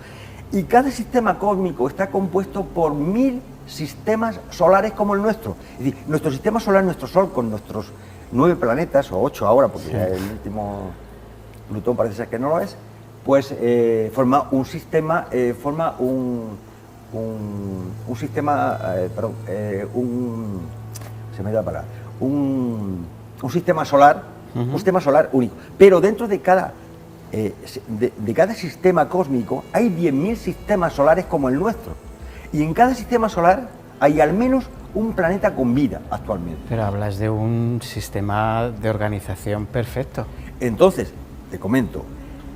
Y cada sistema cósmico está compuesto por 1.000 sistemas solares como el nuestro. Es decir, nuestro sistema solar, nuestro Sol, con nuestros 9 planetas, o 8 ahora, porque sí, el último Plutón parece ser que no lo es, pues forma un sistema, un sistema solar, un sistema solar único. Pero dentro de cada sistema cósmico hay 10.000 sistemas solares como el nuestro. Y en cada sistema solar hay al menos un planeta con vida actualmente. Pero hablas de un sistema de organización perfecto. Entonces, te comento,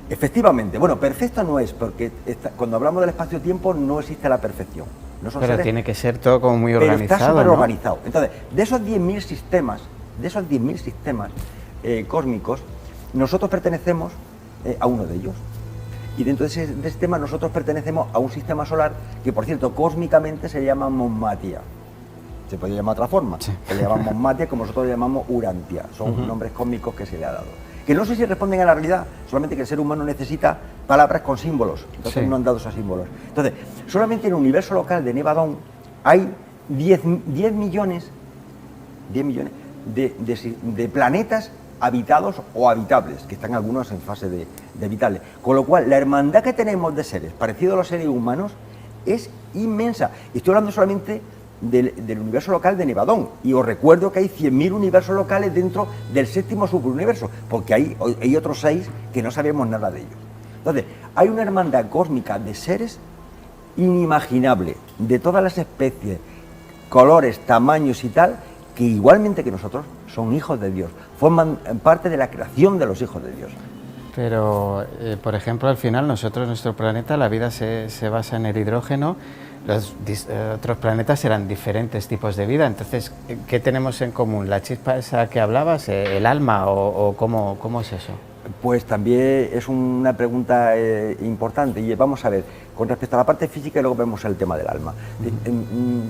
efectivamente, perfecto no es, porque cuando hablamos del espacio-tiempo no existe la perfección. No son pero seres, tiene que ser todo como muy organizado, pero está súper ¿no? organizado. Entonces, de esos 10.000 sistemas de esos 10.000 sistemas cósmicos, nosotros pertenecemos a uno de ellos. Y dentro de ese sistema nosotros pertenecemos a un sistema solar que, por cierto, cósmicamente se llama Monmatia. Se puede llamar de otra forma. Sí. Se le llama Monmatia, como nosotros le llamamos Urantia. Son nombres cósmicos que se le ha dado. Que no sé si responden a la realidad, solamente que el ser humano necesita palabras con símbolos. Entonces no han dado esos símbolos. Entonces, solamente en el universo local de Nevadón hay 10 millones de planetas habitados o habitables, que están algunos en fase de habitable. Con lo cual, la hermandad que tenemos de seres, parecido a los seres humanos, es inmensa. Estoy hablando solamente del universo local de Nevadón, y os recuerdo que hay 100.000 universos locales dentro del séptimo superuniverso, porque hay otros 6 que no sabemos nada de ellos. Entonces, hay una hermandad cósmica de seres inimaginable, de todas las especies, colores, tamaños y tal, que igualmente que nosotros son hijos de Dios, forman parte de la creación de los hijos de Dios. Pero, por ejemplo, al final nuestro planeta, la vida se basa en el hidrógeno, los otros planetas eran diferentes tipos de vida, entonces, ¿qué tenemos en común? ¿La chispa esa que hablabas, el alma o cómo es eso? Pues también es una pregunta importante, y vamos a ver, con respecto a la parte física, y luego vemos el tema del alma.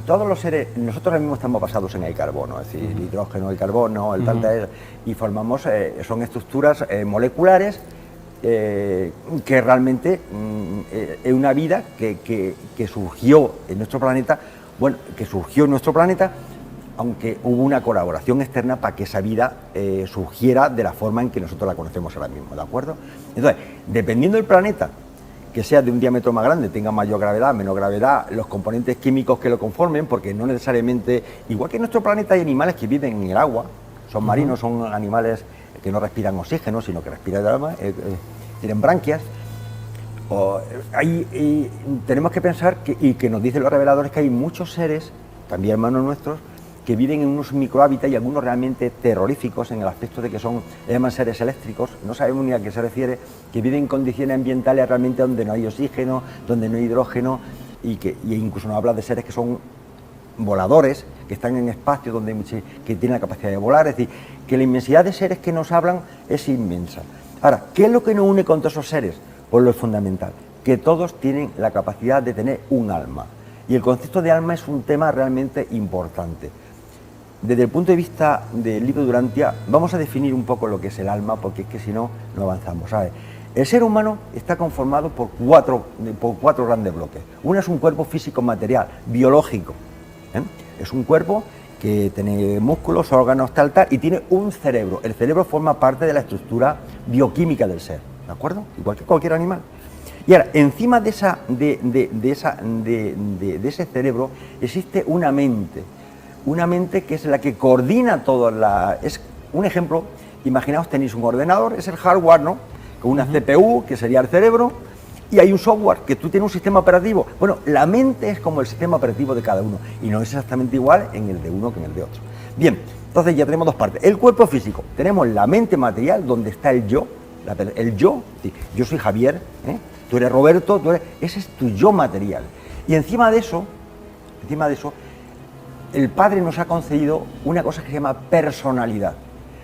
Todos los seres, nosotros ahora mismo estamos basados en el carbono, es decir, el hidrógeno, el carbono, el y formamos, son estructuras moleculares que realmente es una vida que surgió en nuestro planeta, aunque hubo una colaboración externa para que esa vida surgiera de la forma en que nosotros la conocemos ahora mismo, ¿de acuerdo? Entonces, dependiendo del planeta, que sea de un diámetro más grande, tenga mayor gravedad, menor gravedad, los componentes químicos que lo conformen, porque no necesariamente, igual que en nuestro planeta hay animales que viven en el agua, son marinos, son animales que no respiran oxígeno, sino que respiran el agua, tienen branquias. Tenemos que pensar, y que nos dicen los reveladores, que hay muchos seres, también hermanos nuestros, que viven en unos microhábitats, y algunos realmente terroríficos en el aspecto de que llaman seres eléctricos, no sabemos ni a qué se refiere, que viven en condiciones ambientales realmente donde no hay oxígeno, donde no hay hidrógeno, y incluso nos habla de seres que son voladores, que están en espacio que tienen la capacidad de volar, es decir, que la inmensidad de seres que nos hablan es inmensa. Ahora, ¿qué es lo que nos une con todos esos seres? Pues lo fundamental, que todos tienen la capacidad de tener un alma, y el concepto de alma es un tema realmente importante. Desde el punto de vista del libro de Urantia, vamos a definir un poco lo que es el alma, porque es que si no, no avanzamos, ¿sabes? El ser humano está conformado por cuatro grandes bloques. Uno es un cuerpo físico material, biológico. Es un cuerpo que tiene músculos, órganos, tal, y tiene un cerebro. El cerebro forma parte de la estructura bioquímica del ser, ¿de acuerdo? Igual que cualquier animal. Y ahora, encima de ese cerebro existe una mente que es la que coordina todo. Es un ejemplo, imaginaos, tenéis un ordenador, es el hardware, ¿no? Con una CPU, que sería el cerebro, y hay un software, que tú tienes un sistema operativo. Bueno, la mente es como el sistema operativo de cada uno, y no es exactamente igual en el de uno que en el de otro. Bien, entonces ya tenemos dos partes. El cuerpo físico, tenemos la mente material, donde está el yo, yo soy Javier, tú eres Roberto, ese es tu yo material. Y encima de eso, el Padre nos ha concedido una cosa que se llama personalidad.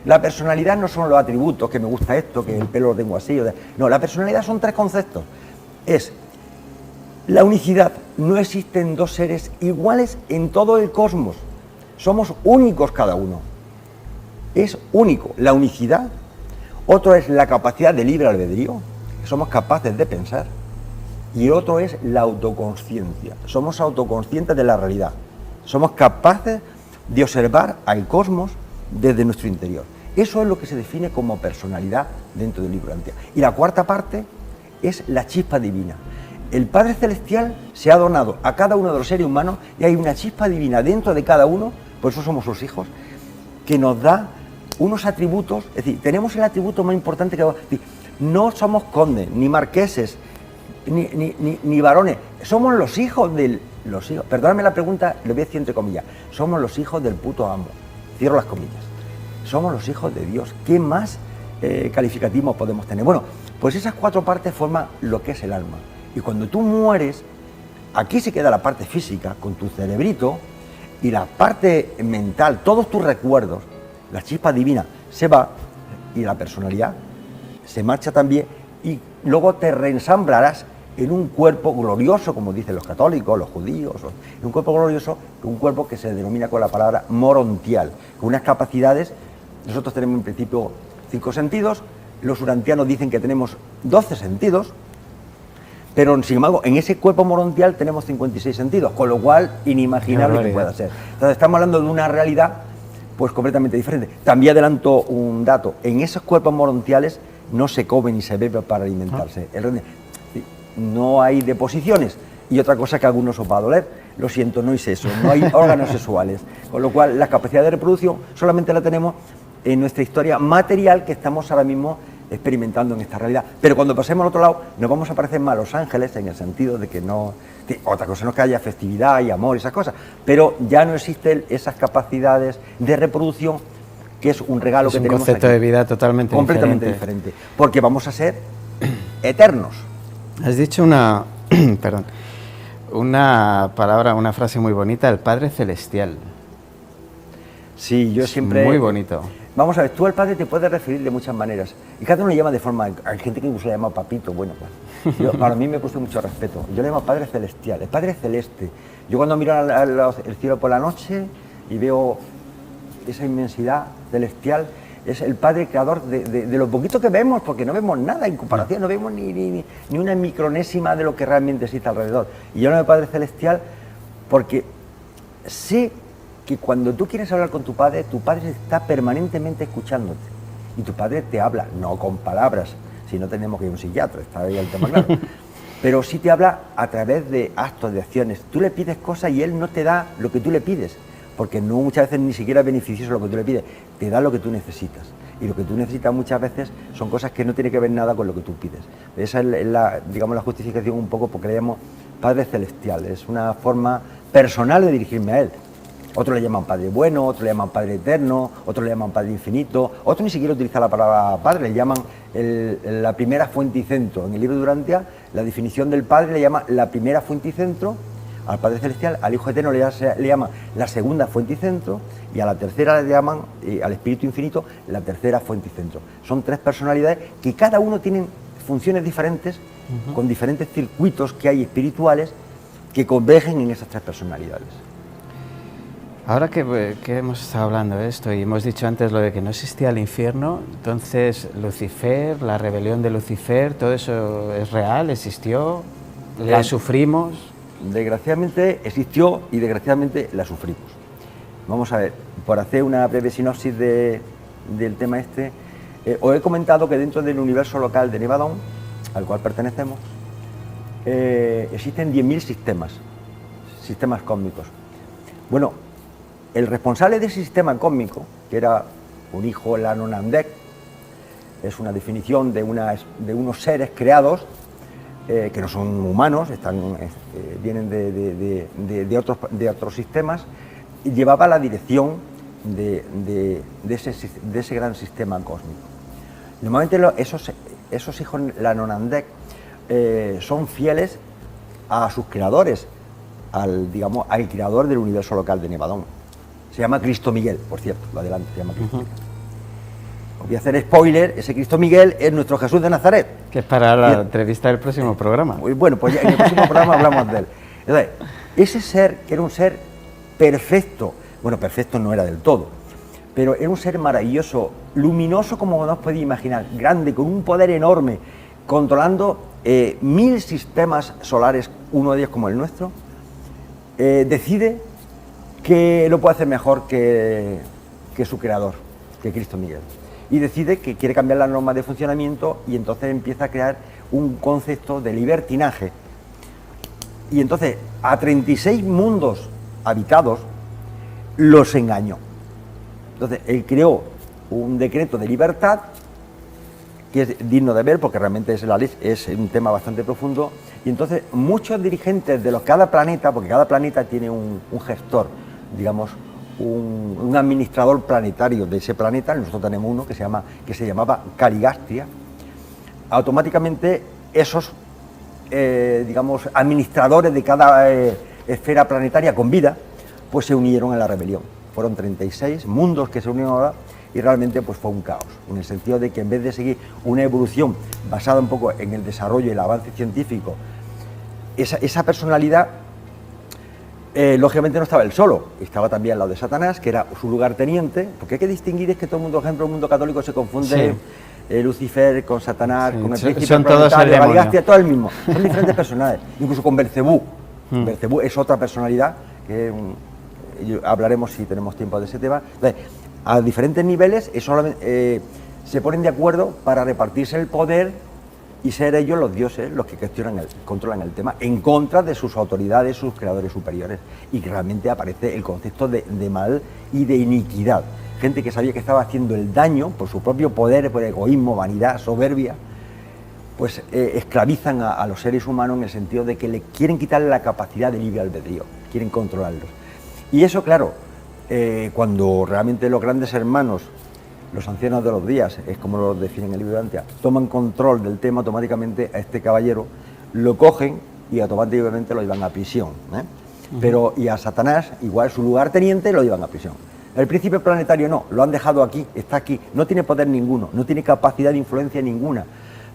La personalidad no son los atributos, que me gusta esto, que el pelo lo tengo así. No, la personalidad son 3 conceptos. Es la unicidad. No existen 2 seres iguales en todo el cosmos. Somos únicos cada uno. Es único. La unicidad. Otro es la capacidad de libre albedrío, que somos capaces de pensar. Y otro es la autoconsciencia. Somos autoconscientes de la realidad. Somos capaces de observar al cosmos desde nuestro interior. Eso es lo que se define como personalidad dentro del libro Urantia. Y la cuarta parte es la chispa divina. El Padre Celestial se ha donado a cada uno de los seres humanos, y hay una chispa divina dentro de cada uno, por eso somos sus hijos, que nos da unos atributos. Es decir, tenemos el atributo más importante que no somos condes, ni marqueses, ni varones, somos los hijos perdóname la pregunta, lo voy a decir entre comillas, somos los hijos del puto amo, cierro las comillas, somos los hijos de Dios. ¿Qué más calificativos podemos tener? Bueno, pues esas 4 partes forman lo que es el alma, y cuando tú mueres, aquí se queda la parte física con tu cerebrito, y la parte mental, todos tus recuerdos, la chispa divina se va y la personalidad se marcha también y luego te reensamblarás en un cuerpo glorioso, como dicen los católicos, los judíos, en un cuerpo glorioso, un cuerpo que se denomina con la palabra morontial, con unas capacidades. Nosotros tenemos en principio 5 sentidos, los urantianos dicen que tenemos 12 sentidos, pero sin embargo en ese cuerpo morontial tenemos 56 sentidos, con lo cual inimaginable que pueda ser. Entonces estamos hablando de una realidad pues completamente diferente. También adelanto un dato, en esos cuerpos morontiales no se come ni se bebe para alimentarse. No hay deposiciones. Y otra cosa que a algunos os va a doler, lo siento, no hay sexo, no hay órganos sexuales. Con lo cual la capacidad de reproducción solamente la tenemos en nuestra historia material que estamos ahora mismo experimentando en esta realidad. Pero cuando pasemos al otro lado nos vamos a parecer más a los ángeles en el sentido de que no... Otra cosa no es que haya festividad y amor y esas cosas, pero ya no existen esas capacidades de reproducción que es un regalo que tenemos aquí. Es un concepto de vida totalmente completamente diferente, porque vamos a ser eternos. Has dicho perdón, una palabra, una frase muy bonita, el Padre Celestial. Sí, yo siempre... Muy bonito. Vamos a ver, tú al Padre te puedes referir de muchas maneras, y cada uno le llama de forma... Hay gente que incluso le llama papito, bueno, pues... para mí me gusta mucho respeto. Yo le llamo Padre Celestial, el Padre Celeste. Yo cuando miro el cielo por la noche y veo esa inmensidad celestial, es el Padre creador de lo poquito que vemos, porque no vemos nada en comparación, no vemos ni una micronésima de lo que realmente existe alrededor. Y yo le llamo Padre Celestial porque sé que cuando tú quieres hablar con tu Padre está permanentemente escuchándote. Y tu Padre te habla, no con palabras, si no tenemos que ir a un psiquiatra, está ahí el tema claro. Pero sí te habla a través de actos, de acciones. Tú le pides cosas y Él no te da lo que tú le pides, porque no muchas veces ni siquiera es beneficioso lo que tú le pides, te da lo que tú necesitas. Y lo que tú necesitas muchas veces son cosas que no tienen que ver nada con lo que tú pides. Esa es la justificación un poco porque le llamo Padre Celestial, es una forma personal de dirigirme a Él. Otros le llaman Padre Bueno, otros le llaman Padre Eterno, otros le llaman Padre Infinito, otros ni siquiera utilizan la palabra Padre, le llaman la primera fuente y centro. En el libro de Durantia, la definición del Padre le llama la primera fuente y centro, al Padre Celestial, al Hijo Eterno le llaman la segunda fuente y centro, y a la tercera le llaman, al Espíritu Infinito, la tercera fuente y centro. Son 3 personalidades que cada uno tienen funciones diferentes, con diferentes circuitos que hay espirituales que convergen en esas 3 personalidades. Ahora que hemos estado hablando de esto y hemos dicho antes lo de que no existía el infierno, entonces Lucifer, la rebelión de Lucifer, ¿todo eso es real? ¿Existió? ¿La sufrimos? Desgraciadamente existió y desgraciadamente la sufrimos. Vamos a ver, por hacer una breve sinopsis del tema este, os he comentado que dentro del universo local de Nevadón, al cual pertenecemos, existen 10.000 sistemas cósmicos. Bueno, el responsable de ese sistema cósmico, que era un hijo Lanonandek, es una definición de unos seres creados que no son humanos, vienen de otros sistemas, y llevaba la dirección de ese gran sistema cósmico. Normalmente esos hijos Lanonandek son fieles a sus creadores, al creador del universo local de Nevadón. Se llama Cristo Miguel, por cierto, lo adelanto, se llama Cristo Miguel. Os voy a hacer spoiler, ese Cristo Miguel es nuestro Jesús de Nazaret. Que es para la entrevista del próximo programa. Bueno, pues ya en el próximo programa hablamos de él. Entonces, ese ser, que era un ser perfecto, bueno, perfecto no era del todo, pero era un ser maravilloso, luminoso como no os podéis imaginar, grande, con un poder enorme, controlando 1000 sistemas solares, uno de ellos como el nuestro, decide que lo puede hacer mejor que su creador, que Cristo Miguel. Y decide que quiere cambiar las normas de funcionamiento y entonces empieza a crear un concepto de libertinaje. Y entonces a 36 mundos habitados los engañó. Entonces él creó un decreto de libertad que es digno de ver porque realmente es un tema bastante profundo. Y entonces muchos dirigentes de cada planeta, porque cada planeta tiene un gestor, digamos, un administrador planetario de ese planeta, nosotros tenemos uno que se llamaba Caligastria. Automáticamente esos administradores de cada esfera planetaria con vida, pues se unieron a la rebelión. Fueron 36 mundos que se unieron ahora, y realmente pues fue un caos, en el sentido de que en vez de seguir una evolución basada un poco en el desarrollo y el avance científico, esa personalidad, lógicamente no estaba él solo, estaba también al lado de Satanás, que era su lugarteniente, porque hay que distinguir, es que todo el mundo, por ejemplo, el mundo católico se confunde, Lucifer con Satanás, con el príncipe son todos el demonio. Galigastia, todo el mismo, son diferentes personajes, incluso con Belcebú. Belcebú es otra personalidad, que hablaremos si tenemos tiempo de ese tema. Entonces, a diferentes niveles se ponen de acuerdo para repartirse el poder y ser ellos los dioses los que controlan el tema, en contra de sus autoridades, sus creadores superiores. Y realmente aparece el concepto de mal y de iniquidad. Gente que sabía que estaba haciendo el daño por su propio poder, por egoísmo, vanidad, soberbia, pues esclavizan a los seres humanos en el sentido de que le quieren quitarle la capacidad de libre albedrío, quieren controlarlos. Y eso, claro, cuando realmente los grandes hermanos, los ancianos de los días, es como lo definen en el libro de Antia, toman control del tema, automáticamente a este caballero lo cogen y automáticamente lo llevan a prisión, Pero, y a Satanás, igual su lugarteniente, lo llevan a prisión. El príncipe planetario no, lo han dejado aquí, está aquí, no tiene poder ninguno, no tiene capacidad de influencia ninguna,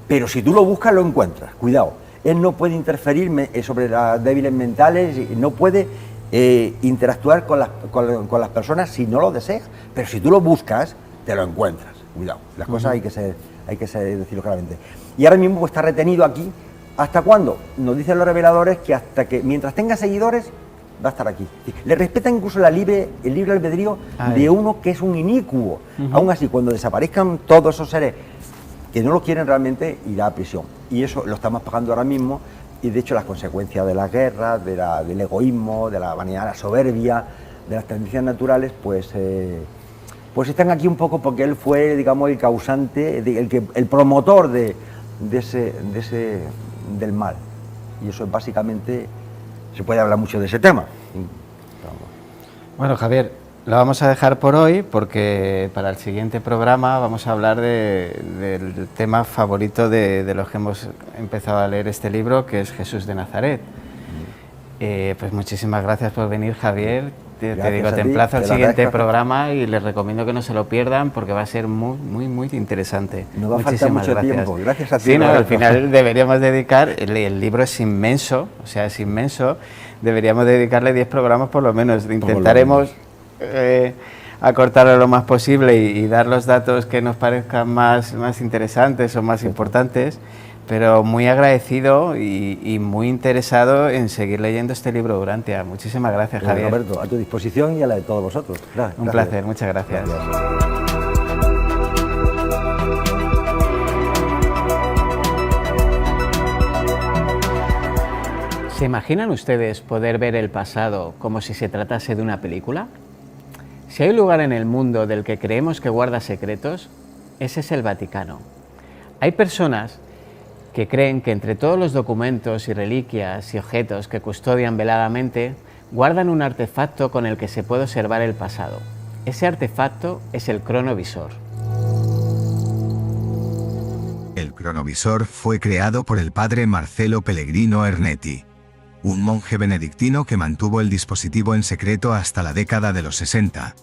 pero si tú lo buscas lo encuentras, cuidado, él no puede interferir sobre las débiles mentales, no puede interactuar con las personas si no lo deseas, pero si tú lo buscas, te lo encuentras, cuidado, las cosas hay que decirlo claramente. Y ahora mismo pues, está retenido aquí, ¿hasta cuándo? Nos dicen los reveladores que hasta que, mientras tenga seguidores, va a estar aquí. Le respetan incluso el libre albedrío de uno que es un inicuo. Aún así, cuando desaparezcan todos esos seres que no lo quieren realmente, irá a prisión. Y eso lo estamos pagando ahora mismo, y de hecho las consecuencias de las guerras, del egoísmo, de la vanidad, la soberbia, de las tendencias naturales, pues están aquí un poco porque él fue, digamos, el causante, el promotor del mal. Y eso es básicamente... Se puede hablar mucho de ese tema. Bueno, Javier, lo vamos a dejar por hoy porque para el siguiente programa vamos a hablar del tema favorito de los que hemos empezado a leer este libro, que es Jesús de Nazaret. Pues muchísimas gracias por venir, Javier. Te emplazo al siguiente programa y les recomiendo que no se lo pierdan porque va a ser muy interesante. Nos va a faltar mucho tiempo. Gracias a ti. Sí, no, al final deberíamos dedicar, el libro es inmenso, o sea, es inmenso, deberíamos dedicarle 10 programas por lo menos. Intentaremos acortarlo lo más posible y dar los datos que nos parezcan más interesantes o más importantes. Pero muy agradecido y muy interesado en seguir leyendo este libro Durantia. Muchísimas gracias, Javier. Roberto, a tu disposición y a la de todos vosotros. Gracias. Un placer, muchas gracias. ¿Se imaginan ustedes poder ver el pasado como si se tratase de una película? Si hay un lugar en el mundo del que creemos que guarda secretos, ese es el Vaticano. Hay personas que creen que entre todos los documentos y reliquias y objetos que custodian veladamente, guardan un artefacto con el que se puede observar el pasado. Ese artefacto es el cronovisor. El cronovisor fue creado por el padre Marcello Pellegrino Ernetti, un monje benedictino que mantuvo el dispositivo en secreto hasta la década de los 60.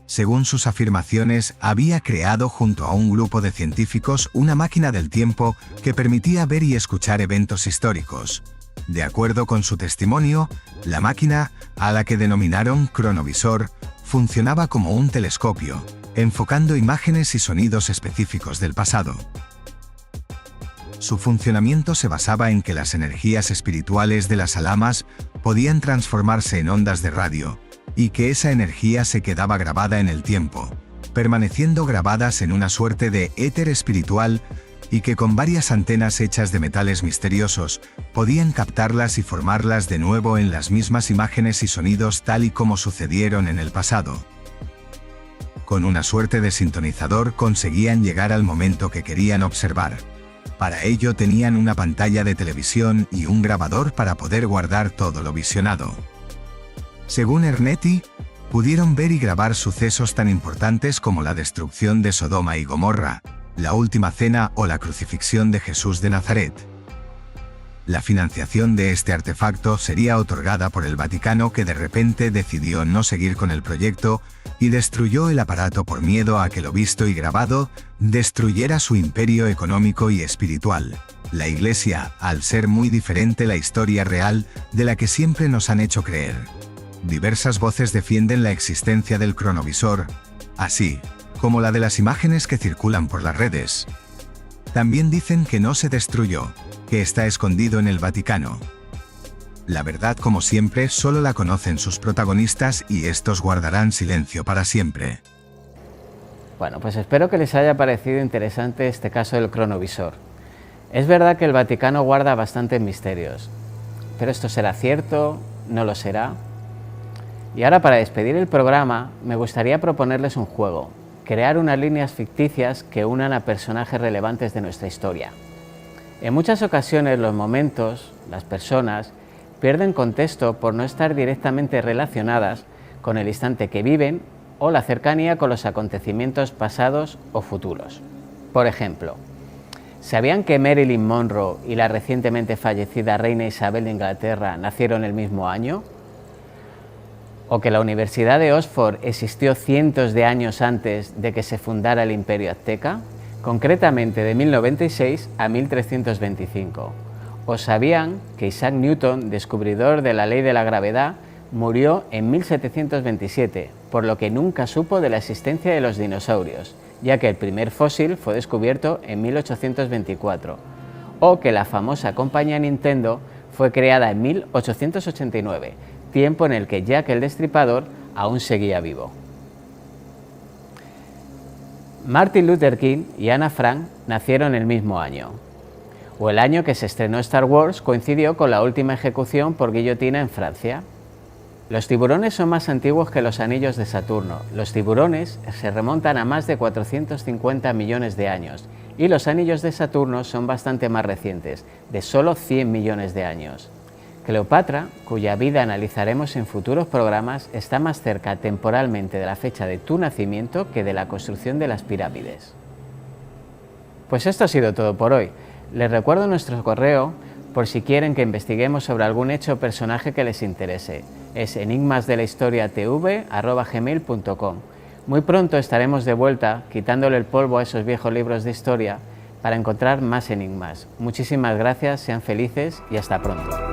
Según sus afirmaciones, había creado junto a un grupo de científicos una máquina del tiempo que permitía ver y escuchar eventos históricos. De acuerdo con su testimonio, la máquina, a la que denominaron cronovisor, funcionaba como un telescopio, enfocando imágenes y sonidos específicos del pasado. Su funcionamiento se basaba en que las energías espirituales de las alamas podían transformarse en ondas de radio, y que esa energía se quedaba grabada en el tiempo, permaneciendo grabadas en una suerte de éter espiritual, y que con varias antenas hechas de metales misteriosos podían captarlas y formarlas de nuevo en las mismas imágenes y sonidos tal y como sucedieron en el pasado. Con una suerte de sintonizador conseguían llegar al momento que querían observar. Para ello tenían una pantalla de televisión y un grabador para poder guardar todo lo visionado. Según Ernetti, pudieron ver y grabar sucesos tan importantes como la destrucción de Sodoma y Gomorra, la última cena o la crucifixión de Jesús de Nazaret. La financiación de este artefacto sería otorgada por el Vaticano, que de repente decidió no seguir con el proyecto y destruyó el aparato por miedo a que lo visto y grabado destruyera su imperio económico y espiritual. La Iglesia, al ser muy diferente la historia real de la que siempre nos han hecho creer. Diversas voces defienden la existencia del cronovisor, así como la de las imágenes que circulan por las redes. También dicen que no se destruyó, que está escondido en el Vaticano. La verdad, como siempre, solo la conocen sus protagonistas y estos guardarán silencio para siempre. Bueno, pues espero que les haya parecido interesante este caso del cronovisor. Es verdad que el Vaticano guarda bastantes misterios, pero ¿esto será cierto? ¿No lo será? Y ahora, para despedir el programa, me gustaría proponerles un juego: crear unas líneas ficticias que unan a personajes relevantes de nuestra historia. En muchas ocasiones los momentos, las personas, pierden contexto por no estar directamente relacionadas con el instante que viven o la cercanía con los acontecimientos pasados o futuros. Por ejemplo, ¿sabían que Marilyn Monroe y la recientemente fallecida reina Isabel de Inglaterra nacieron el mismo año? ¿O que la Universidad de Oxford existió cientos de años antes de que se fundara el Imperio Azteca, concretamente de 1096 a 1325? ¿O sabían que Isaac Newton, descubridor de la ley de la gravedad, murió en 1727, por lo que nunca supo de la existencia de los dinosaurios, ya que el primer fósil fue descubierto en 1824? ¿O que la famosa compañía Nintendo fue creada en 1889, tiempo en el que Jack el Destripador aún seguía vivo? Martin Luther King y Ana Frank nacieron el mismo año. O el año que se estrenó Star Wars coincidió con la última ejecución por guillotina en Francia. Los tiburones son más antiguos que los anillos de Saturno. Los tiburones se remontan a más de 450 millones de años y los anillos de Saturno son bastante más recientes, de solo 100 millones de años. Cleopatra, cuya vida analizaremos en futuros programas, está más cerca temporalmente de la fecha de tu nacimiento que de la construcción de las pirámides. Pues esto ha sido todo por hoy. Les recuerdo nuestro correo por si quieren que investiguemos sobre algún hecho o personaje que les interese. Es enigmasdelahistoriatv@gmail.com. Muy pronto estaremos de vuelta quitándole el polvo a esos viejos libros de historia para encontrar más enigmas. Muchísimas gracias, sean felices y hasta pronto.